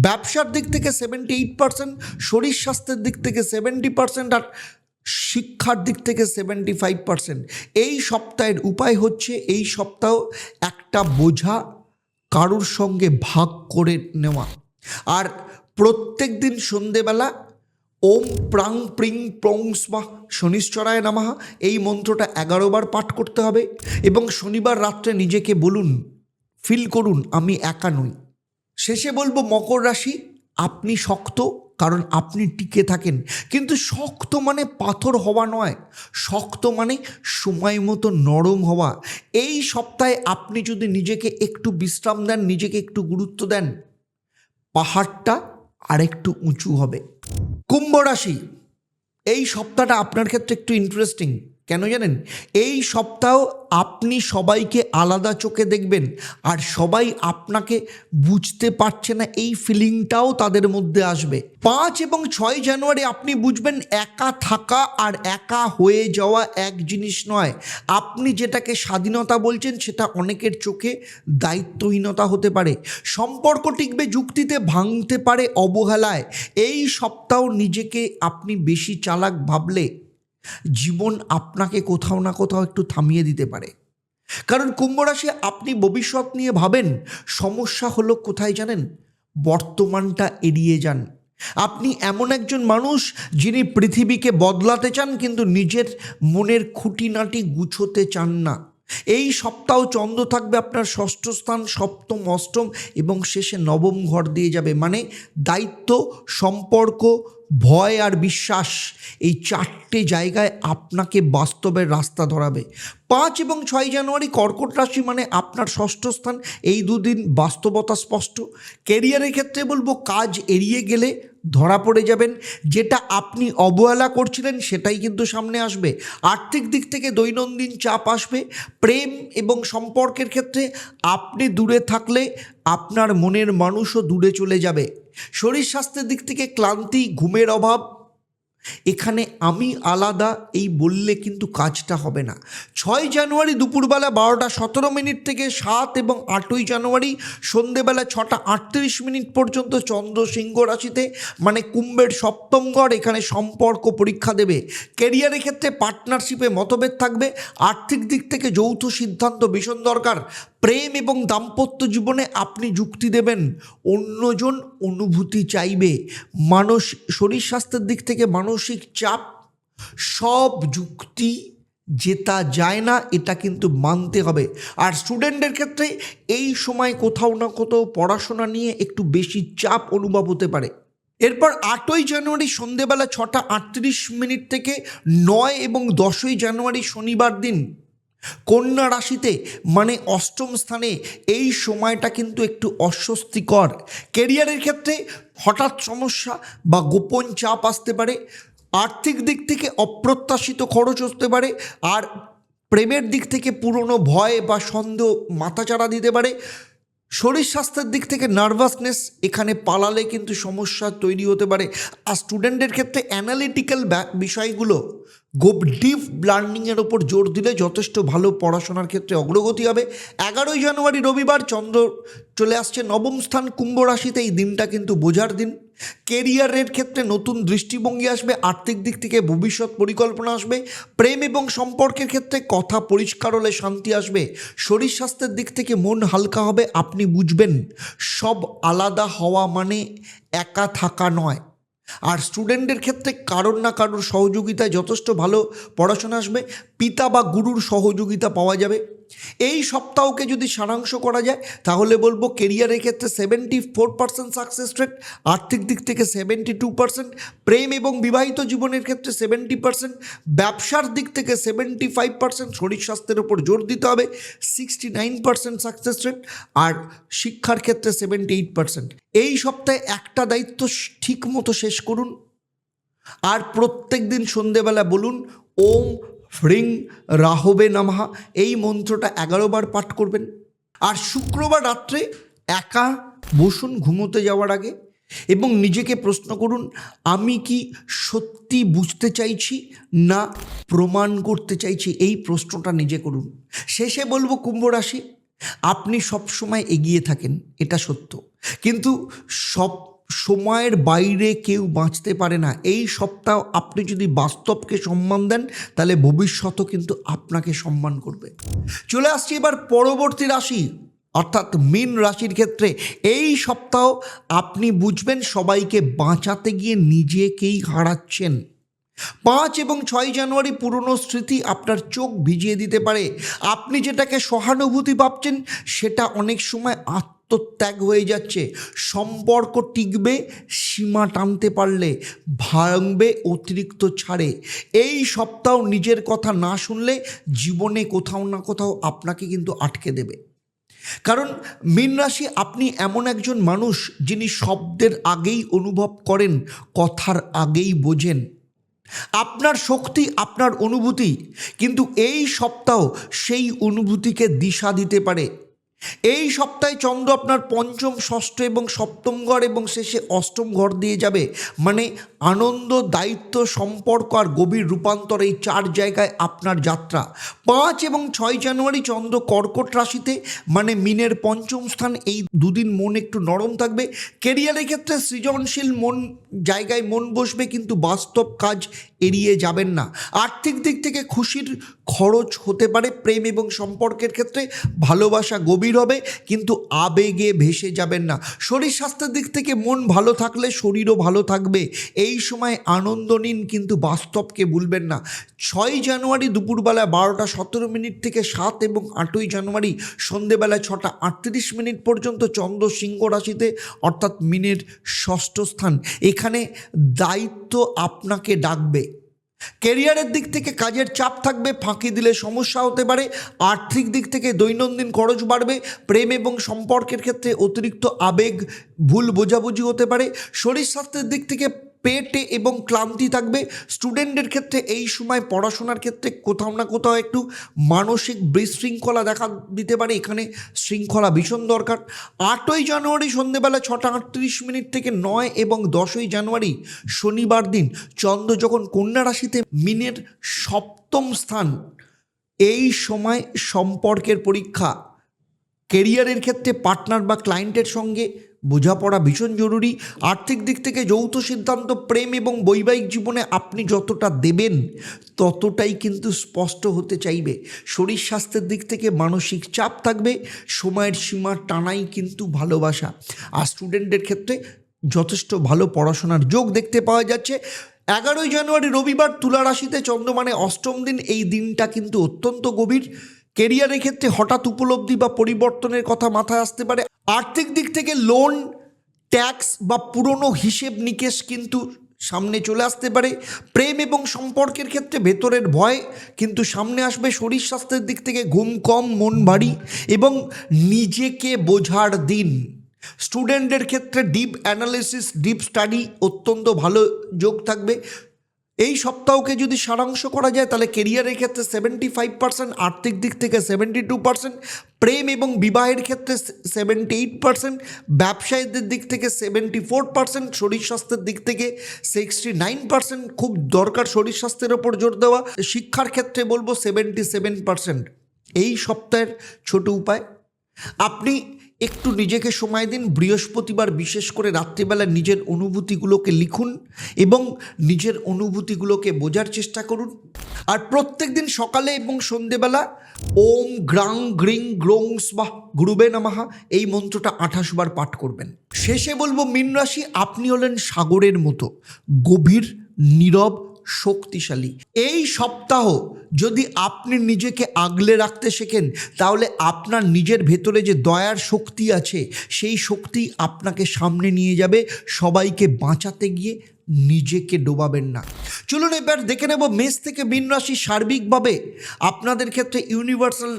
ব্যবসার দিক থেকে 78%, শরীর স্বাস্থ্যের দিক থেকে 70%, আর শিক্ষার দিক থেকে 75%। এই সপ্তাহের উপায় হচ্ছে এই সপ্তাহ একটা বোঝা কারোর সঙ্গে ভাগ করে নেওয়া। আর প্রত্যেক দিন সন্ধেবেলা ওম প্রাং প্রিং প্রং স্বাহা শনিশ্চরায় নমঃ এই মন্ত্রটা 11 বার পাঠ করতে হবে। এবং শনিবার রাত্রে নিজেকে বলুন, ফিল করুন আমি একা নই। শেষে বলবো মকর রাশি, আপনি শক্ত কারণ আপনি টিকে থাকেন, কিন্তু শক্ত মানে পাথর হওয়া নয়, শক্ত মানে সময় মতো নরম হওয়া। এই সপ্তাহে আপনি যদি নিজেকে একটু বিশ্রাম দেন, নিজেকে একটু গুরুত্ব দেন, পাহাড়টা আরেকটু উঁচু হবে। কুম্ভ রাশি, এই সপ্তাহটা আপনার ক্ষেত্রে একটু ইন্টারেস্টিং। কেন জানেন? এই সপ্তাহ আপনি সবাইকে আলাদা চোখে দেখবেন, আর সবাই আপনাকে বুঝতে পারছে না এই ফিলিংটাও তাদের মধ্যে আসবে। 5 এবং 6 জানুয়ারি আপনি বুঝবেন একা থাকা আর একা হয়ে যাওয়া এক জিনিস নয়। আপনি যেটাকে স্বাধীনতা বলছেন সেটা অনেকের চোখে দায়িত্বহীনতা হতে পারে। সম্পর্ক টিকবে যুক্তিতে, ভাঙতে পারে অবহেলায়। এই সপ্তাহ নিজেকে আপনি বেশি চালাক ভাবলে জীবন আপনাকে কোথাও না কোথাও একটু থামিয়ে দিতে পারে। কারণ কুম্ভ রাশি আপনি ভবিষ্যৎ নিয়ে ভাবেন, সমস্যা হলো কোথায় জানেন? বর্তমানটা এড়িয়ে যান। আপনি এমন একজন মানুষ যিনি পৃথিবীকে বদলাতে চান কিন্তু নিজের মনের খুঁটিনাটি গুছোতে চান না। এই সপ্তাহ চন্দ্র থাকবে আপনার ষষ্ঠ স্থান, সপ্তম, অষ্টম এবং শেষে নবম ঘর দিয়ে যাবে। মানে দায়িত্ব, সম্পর্ক, ভয় আর বিশ্বাস, এই 4টে জায়গায় আপনাকে বাস্তবের রাস্তা ধরাবে। 5 এবং 6 জানুয়ারি কর্কট রাশি মানে আপনার ষষ্ঠ স্থান। এই দুদিন বাস্তবতা স্পষ্ট। ক্যারিয়ারের ক্ষেত্রে বলবো কাজ এড়িয়ে গেলে ধরা পড়ে যাবেন। যেটা আপনি অবহেলা করছিলেন সেটাই কিন্তু সামনে আসবে। আর্থিক দিক থেকে দৈনন্দিন চাপ আসবে। প্রেম এবং সম্পর্কের ক্ষেত্রে আপনি দূরে থাকলে আপনার মনের মানুষও দূরে চলে যাবে। শরীর স্বাস্থ্যের দিক থেকে ক্লান্তি, ঘুমের অভাব, এখানে আমি আলাদা এই বললে কিন্তু কাজটা হবে না। 6 জানুয়ারি দুপুরবেলা 12:17 থেকে 7 এবং 8ই জানুয়ারি সন্ধেবেলা 6:38 পর্যন্ত চন্দ্র সিংহ রাশিতে মানে কুম্ভের সপ্তম ঘর, এখানে সম্পর্ক পরীক্ষা দেবে। ক্যারিয়ারের ক্ষেত্রে পার্টনারশিপে মতভেদ থাকবে। আর্থিক দিক থেকে যৌথ সিদ্ধান্ত ভীষণ দরকার। প্রেম এবং দাম্পত্য জীবনে আপনি যুক্তি দেবেন, অন্যজন অনুভূতি চাইবে। শরীর স্বাস্থ্যের দিক থেকে মানসিক চাপ, সব যুক্তি জেতা যায় না, এটা কিন্তু মানতে হবে। আর স্টুডেন্টদের ক্ষেত্রে এই সময় কোথাও না কোথাও পড়াশোনা নিয়ে একটু বেশি চাপ অনুভব হতে পারে। এরপর 8ই জানুয়ারি সন্ধেবেলা 6:38 থেকে 9 এবং 10ই জানুয়ারি শনিবার দিন কন্যা রাশিতে মানে অষ্টম স্থানে, এই সময়টা কিন্তু একটু অস্বস্তিকর। কেরিয়ারের ক্ষেত্রে হঠাৎ সমস্যা বা গোপন চাপ আসতে পারে, আর্থিক দিক থেকে অপ্রত্যাশিত খরচ আসতে পারে, আর প্রেমের দিক থেকে পুরনো ভয় বা সন্দেহ মাথাচাড়া দিতে পারে। শরীর স্বাস্থ্যের দিক থেকে নার্ভাসনেস, এখানে পালালে কিন্তু সমস্যা তৈরি হতে পারে। আর স্টুডেন্টের ক্ষেত্রে অ্যানালিটিক্যাল বিষয়গুলো ডিপ লার্নিংয়ের ওপর জোর দিলে যথেষ্ট ভালো পড়াশোনার ক্ষেত্রে অগ্রগতি হবে। 11ই জানুয়ারি রবিবার চন্দ্র চলে আসছে নবম স্থান কুম্ভ রাশিতে, এই দিনটা কিন্তু বোঝার দিন। কেরিয়ারের ক্ষেত্রে নতুন দৃষ্টিভঙ্গি আসবে, আর্থিক দিক থেকে ভবিষ্যৎ পরিকল্পনা আসবে, প্রেম এবং সম্পর্কের ক্ষেত্রে কথা পরিষ্কার হলে শান্তি আসবে। শরীর স্বাস্থ্যের দিক থেকে মন হালকা হবে, আপনি বুঝবেন সব আলাদা হওয়া মানে একা থাকা নয়। আর স্টুডেন্টের ক্ষেত্রে কারোর না কারোর সহযোগিতায় যথেষ্ট ভালো পড়াশোনা আসবে, পিতা বা গুরুর সহযোগিতা পাওয়া যাবে। এই সপ্তাহকে যদি সারাংশ করা যায় তাহলে বলবো কেরিয়ারের ক্ষেত্রে 74% সাকসেস রেট, আর্থিক দিক থেকে 72%, প্রেম এবং বিবাহিত জীবনের ক্ষেত্রে 70%, ব্যবসার দিক থেকে 75%, শরীর স্বাস্থ্যের উপর জোর দিতে হবে 69% সাকসেস রেট, আর শিক্ষার ক্ষেত্রে 78%। এই সপ্তাহে একটা দায়িত্ব ঠিক মতো শেষ করুন, আর প্রত্যেক দিন সন্ধেবেলা বলুন ওম হ্রিং রাহবে নমঃ, এই মন্ত্রটা 11 বার পাঠ করবেন। আর শুক্রবার রাত্রে একা বসুন ঘুমোতে যাওয়ার আগে এবং নিজেকে প্রশ্ন করুন, আমি কি সত্যি বুঝতে চাইছি না প্রমাণ করতে চাইছি, এই প্রশ্নটা নিজে করুন। শেষে বলবো কুম্ভ রাশি, আপনি সব সময় এগিয়ে থাকেন, এটা সত্য, কিন্তু সব সময়ের বাইরে কেউ বাঁচতে পারে না। এই সপ্তাহ আপনি যদি বাস্তবকে সম্মান দেন তাহলে ভবিষ্যতও কিন্তু আপনাকে সম্মান করবে। চলে আসছি এবার পরবর্তী রাশি অর্থাৎ মীন রাশির ক্ষেত্রে। এই সপ্তাহ আপনি বুঝবেন সবাইকে বাঁচাতে গিয়ে নিজেকেই হারাচ্ছেন। 5 এবং 6 জানুয়ারি পুরনো স্মৃতি আপনার চোখ ভিজিয়ে দিতে পারে। আপনি যেটাকে সহানুভূতি ভাবছেন সেটা অনেক সময় আত্মত্যাগ হয়ে যাচ্ছে। সম্পর্ক টিকবে সীমা টানতে পারলে, ভাঙবে অতিরিক্ত ছাড়ে। এই সপ্তাহ নিজের কথা না শুনলে জীবনে কোথাও না কোথাও আপনাকে কিন্তু আটকে দেবে। কারণ মীন রাশি, আপনি এমন একজন মানুষ যিনি শব্দের আগেই অনুভব করেন, কথার আগেই বোঝেন। আপনার শক্তি আপনার অনুভূতি, কিন্তু এই সপ্তাহ সেই অনুভূতিকে দিশা দিতে পারে। এই সপ্তাহে চন্দ্র আপনার পঞ্চম, ষষ্ঠ এবং সপ্তম ঘর এবং শেষে অষ্টম ঘর দিয়ে যাবে, মানে আনন্দ, দায়িত্ব, সম্পর্ক আর গভীর রূপান্তর, এই 4 জায়গায় আপনার যাত্রা। 5 এবং 6 জানুয়ারি চন্দ্র কর্কট রাশিতে, মানে মিনের পঞ্চম স্থান, এই দুদিন মন একটু নরম থাকবে। কেরিয়ারের ক্ষেত্রে সৃজনশীল জায়গায় মন বসবে, কিন্তু বাস্তব কাজ এড়িয়ে যাবেন না। আর্থিক দিক থেকে খুশির খরচ হতে পারে। প্রেম এবং সম্পর্কের ক্ষেত্রে ভালোবাসা গভীর হবে, কিন্তু আবেগে ভেসে যাবেন না। শরীর স্বাস্থ্যের দিক থেকে মন ভালো থাকলে শরীরও ভালো থাকবে। এই সময় আনন্দ নিন, কিন্তু বাস্তবকে ভুলবেন না। 6 জানুয়ারি দুপুরবেলা 12:17 থেকে 7 এবং 8ই জানুয়ারি সন্ধেবেলা 6:38 পর্যন্ত চন্দ্র সিংহ রাশিতে অর্থাৎ মিনের ষষ্ঠ স্থান, এখানে দায়িত্ব আপনাকে ডাকবে। কেরিয়ারের দিক থেকে কাজের চাপ থাকবে, ফাঁকি দিলে সমস্যা হতে পারে। আর্থিক দিক থেকে দৈনন্দিন খরচ বাড়বে। প্রেম এবং সম্পর্কের ক্ষেত্রে অতিরিক্ত আবেগ, ভুল বোঝাবুঝি হতে পারে। শরীর স্বাস্থ্যের দিক থেকে পেটে এবং ক্লান্তি থাকবে। স্টুডেন্টের ক্ষেত্রে এই সময় পড়াশোনার ক্ষেত্রে কোথাও না কোথাও একটু মানসিক বিশৃঙ্খলা দেখা দিতে পারে, এখানে শৃঙ্খলা ভীষণ দরকার। 8ই জানুয়ারি সন্ধেবেলা 6:38 থেকে 9 এবং 10ই জানুয়ারি শনিবার দিন চন্দ্র যখন কন্যা রাশিতে, মিনের সপ্তম স্থান, এই সময় সম্পর্কের পরীক্ষা। কেরিয়ারের ক্ষেত্রে পার্টনার বা ক্লায়েন্টের সঙ্গে বোঝাপড়া ভীষণ জরুরি। আর্থিক দিক থেকে যৌথ সিদ্ধান্ত। প্রেম এবং বৈবাহিক জীবনে আপনি যতটা দেবেন ততটাই কিন্তু স্পষ্ট হতে চাইবে। শরীর স্বাস্থ্যের দিক থেকে মানসিক চাপ থাকবে। সময়ের সীমা টানাই কিন্তু ভালোবাসা। আর স্টুডেন্টদের ক্ষেত্রে যথেষ্ট ভালো পড়াশোনার যোগ দেখতে পাওয়া যাচ্ছে। 11 জানুয়ারি রবিবার তুলা রাশিতে চন্দ্রমানে অষ্টম দিন। এই দিনটা কিন্তু অত্যন্ত গভীর। কেরিয়ারের ক্ষেত্রে হঠাৎ উপলব্ধি বা পরিবর্তনের কথা মাথায় আসতে পারে। আর্থিক দিক থেকে লোন, ট্যাক্স বা পুরনো হিসেব নিকেশ কিন্তু সামনে চলে আসতে পারে। প্রেম এবং সম্পর্কের ক্ষেত্রে ভেতরের ভয় কিন্তু সামনে আসবে। শরীর স্বাস্থ্যের দিক থেকে ঘুম কম, মন ভারী এবং নিজেকে বোঝার দিন। স্টুডেন্টদের ক্ষেত্রে ডিপ অ্যানালিসিস, ডিপ স্টাডি অত্যন্ত ভালো যোগ থাকবে। এই সপ্তাহকে যদি সারাংশ করা যায় তাহলে কেরিয়ারের ক্ষেত্রে 75%, আর্থিক দিক থেকে 72%, প্রেম এবং বিবাহের ক্ষেত্রে 78%, ব্যবসায়ীদের দিক থেকে 74%, শরীর স্বাস্থ্যের দিক থেকে 69%। খুব দরকার শরীর স্বাস্থ্যের ওপর জোর দেওয়া। শিক্ষার ক্ষেত্রে বলবো 77%। এই সপ্তাহের ছোট উপায়, আপনি একটু নিজেকে সময় দিন। বৃহস্পতিবার বিশেষ করে রাত্রিবেলা নিজের অনুভূতিগুলোকে লিখুন এবং নিজের অনুভূতিগুলোকে বোঝার চেষ্টা করুন। আর প্রত্যেক দিন সকালে এবং সন্ধেবেলা ওম গ্রাং গ্রিং গ্রোং স্বাহা গুরুবে নমঃ এই মন্ত্রটা 28 বার পাঠ করবেন। শেষে বলবো মীন রাশি, আপনি হলেন সাগরের মতো গভীর, নীরব, শক্তিশালী। এই সপ্তাহ যদি আপনি নিজেকে আগলে রাখতে শেখেন তাহলে আপনার নিজের ভেতরে যে দয়ার শক্তি আছে সেই শক্তি আপনাকে সামনে নিয়ে যাবে। সবাইকে বাঁচাতে গিয়ে নিজেকে ডোবাবেন না। চলুন এবার দেখে নেব মেষ থেকে মীন রাশি সার্বিকভাবে আপনাদের ক্ষেত্রে ইউনিভার্সাল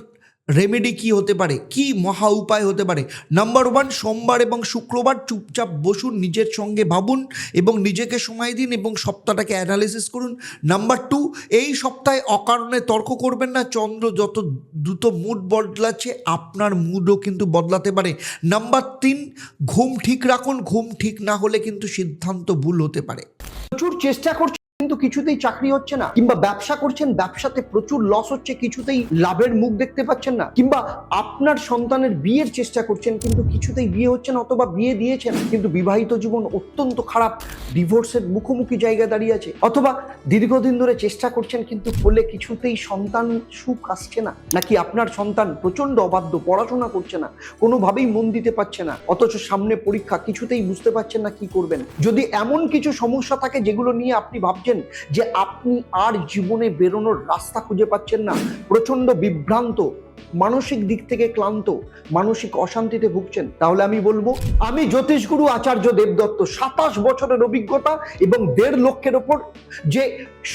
রেমেডি কি হতে পারে, কি মহা উপায় হতে পারে। নাম্বার 1, সোমবার এবং শুক্রবার চুপচাপ বসুন, নিজের সঙ্গে ভাবুন এবং নিজেকে সময় দিন এবং সপ্তাহটাকে অ্যানালিসিস করুন। নাম্বার 2, এই সপ্তাহে অকারণে তর্ক করবেন না। চন্দ্র যত দ্রুত মুড বদলাচ্ছে আপনার মুডও কিন্তু বদলাতে পারে। নাম্বার 3, ঘুম ঠিক রাখুন। ঘুম ঠিক না হলে কিন্তু সিদ্ধান্ত ভুল হতে পারে। প্রচুর চেষ্টা করছেন কিন্তু কিছুতেই চাকরি হচ্ছে না, কিংবা ব্যবসা করছেন, ব্যবসাতে প্রচুর লস হচ্ছে, কিছুতেই লাভের মুখ দেখতে পাচ্ছেন না, কিংবা আপনার সন্তানের বিয়ের চেষ্টা করছেন কিন্তু কিছুতেই বিয়ে হচ্ছে না, অথবা বিয়ে দিয়েছেন কিন্তু বিবাহিত জীবন অত্যন্ত খারাপ, ডিভোর্সের মুখোমুখি জায়গায় দাঁড়িয়ে আছে, অথবা দীর্ঘদিন ধরে চেষ্টা করছেন কিন্তু ফলে কিছুতেই সন্তান সুখ আসছে না, নাকি আপনার সন্তান প্রচন্ড অবাধ্য, পড়াশোনা করছে না, কোনোভাবেই মন দিতে পারছে না, অথচ সামনে পরীক্ষা, কিছুতেই বুঝতে পারছেন না কি করবেন। যদি এমন কিছু সমস্যা থাকে যেগুলো নিয়ে আপনি ভাবছেন যে আপনি আর জীবনে বেরোনোর রাস্তা খুঁজে পাচ্ছেন না, প্রচন্ড বিভ্রান্ত, মানসিক দিক থেকে ক্লান্ত, মানসিক অশান্তিতে ভুগছেন, তাহলে আমি বলবো, আমি জ্যোতিষগুরু আচার্য দেবদত্ত, 27 বছরের অভিজ্ঞতা এবং 1.5 লক্ষের ওপর যে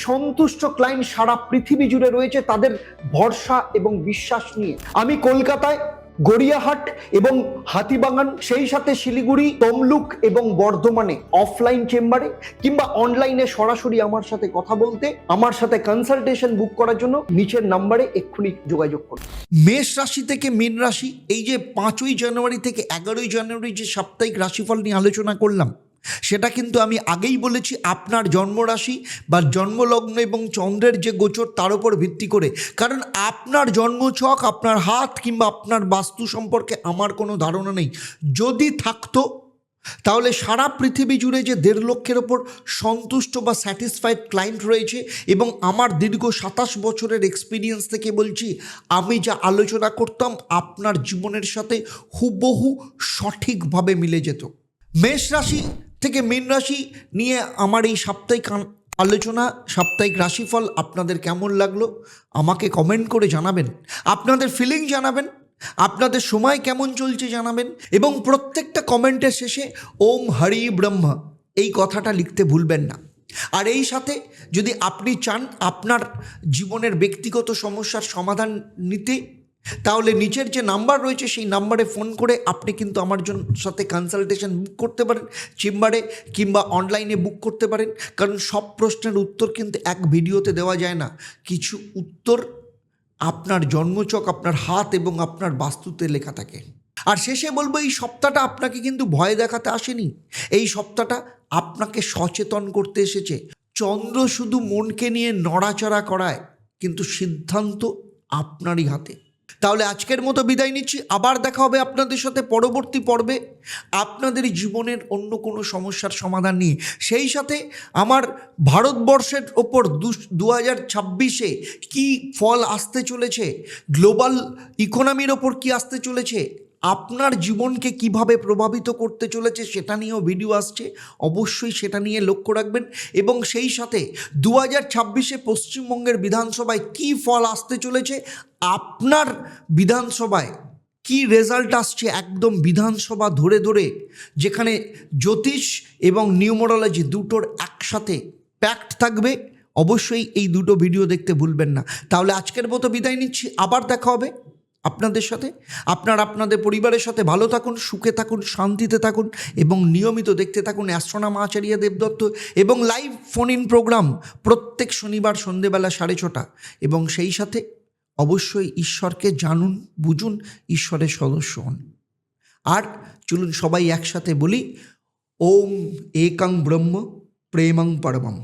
সন্তুষ্ট ক্লায়েন্ট সারা পৃথিবী জুড়ে রয়েছে তাদের ভরসা এবং বিশ্বাস নিয়ে আমি কলকাতায় গড়িয়াহাট এবং হাতিবাগান, সেই সাথে শিলিগুড়ি, তমলুক এবং বর্ধমানে অফলাইন চেম্বারে কিংবা অনলাইনে সরাসরি আমার সাথে কথা বলতে, আমার সাথে কনসালটেশন বুক করার জন্য নিচের নাম্বারে এক্ষুনি যোগাযোগ করুন। মেষ রাশি থেকে মীন রাশি, এই যে 5ই জানুয়ারি থেকে 11ই জানুয়ারি যে সাপ্তাহিক রাশিফল নিয়ে আলোচনা করলাম সেটা কিন্তু আমি আগেই বলেছি আপনার জন্মরাশি বা জন্মলগ্ন এবং চন্দ্রের যে গোচর তার উপর ভিত্তি করে। কারণ আপনার জন্মছক, আপনার হাত কিংবা আপনার বাস্তু সম্পর্কে আমার কোনো ধারণা নেই। যদি থাকতো তাহলে সারা পৃথিবী জুড়ে যে 1.5 লক্ষের ওপর সন্তুষ্ট বা স্যাটিসফাইড ক্লায়েন্ট রয়েছে এবং আমার দীর্ঘ 27 বছরের এক্সপিরিয়েন্স থেকে বলছি, আমি যা আলোচনা করতাম আপনার জীবনের সাথে হুবহু সঠিকভাবে মিলে যেত। মেষ রাশি থেকে মীন রাশি নিয়ে আমার এই সাপ্তাহিক আলোচনা, সাপ্তাহিক রাশিফল আপনাদের কেমন লাগলো আমাকে কমেন্ট করে জানাবেন, আপনাদের ফিলিং জানাবেন, আপনাদের সময় কেমন চলছে জানাবেন এবং প্রত্যেকটা কমেন্টের শেষে ওম হরি ব্রহ্মা এই কথাটা লিখতে ভুলবেন না। আর এই সাথে যদি আপনি চান আপনার জীবনের ব্যক্তিগত সমস্যার সমাধান নিতে, তাহলে নিচের যে নাম্বার রয়েছে সেই নাম্বারে ফোন করে আপনি কিন্তু আমার সাথে কনসালটেশন বুক করতে পারেন, চেম্বারে কিংবা অনলাইনে বুক করতে পারেন। কারণ সব প্রশ্নের উত্তর কিন্তু এক ভিডিওতে দেওয়া যায় না, কিছু উত্তর আপনার জন্মছক, আপনার হাত এবং আপনার বাস্তুতে লেখা থাকে। আর শেষে বলবো, এই সপ্তাহটা আপনাকে কিন্তু ভয় দেখাতে আসেনি, এই সপ্তাহটা আপনাকে সচেতন করতে এসেছে। চন্দ্র শুধু মনকে নিয়ে নড়াচড়া করায়, কিন্তু সিদ্ধান্ত আপনারই হাতে। তাহলে আজকের মতো বিদায় নিচ্ছি, আবার দেখা হবে আপনাদের সাথে পরবর্তী পর্বে আপনাদের জীবনের অন্য কোনো সমস্যার সমাধান নিয়ে। সেই সাথে আমার ভারতবর্ষের ওপর 2026-এ কী ফল আসতে চলেছে, গ্লোবাল ইকোনমির ওপর কী আসতে চলেছে, আপনার জীবনকে কিভাবে প্রভাবিত করতে চলেছে সেটা নিয়েও ভিডিও আসছে, অবশ্যই সেটা নিয়ে লক্ষ্য রাখবেন। এবং সেই সাথে 2026-এ পশ্চিমবঙ্গের বিধানসভায় কী ফল আসতে চলেছে, আপনার বিধানসভায় কি রেজাল্ট আসছে, একদম বিধানসভা ধরে ধরে, যেখানে জ্যোতিষ এবং নিউমোরোলজি দুটোর একসাথে প্যাক্ট থাকবে। অবশ্যই এই দুটো ভিডিও দেখতে ভুলবেন না। তাহলে আজকের মতো বিদায় নিচ্ছি, আবার দেখা হবে আপনাদের সাথে। আপনাদের পরিবারের সাথে ভালো থাকুন, সুখে থাকুন, শান্তিতে থাকুন এবং নিয়মিত দেখতে থাকুন অ্যাস্ট্রোনমার আচার্য দেবদত্ত এবং লাইভ ফোন ইন প্রোগ্রাম প্রত্যেক শনিবার সন্ধেবেলা 6:30। এবং সেই সাথে অবশ্যই ঈশ্বরকে জানুন, বুঝুন, ঈশ্বরের সদস্য হন। আর চলুন সবাই একসাথে বলি, ওম একং ব্রহ্ম প্রেমং পরমম।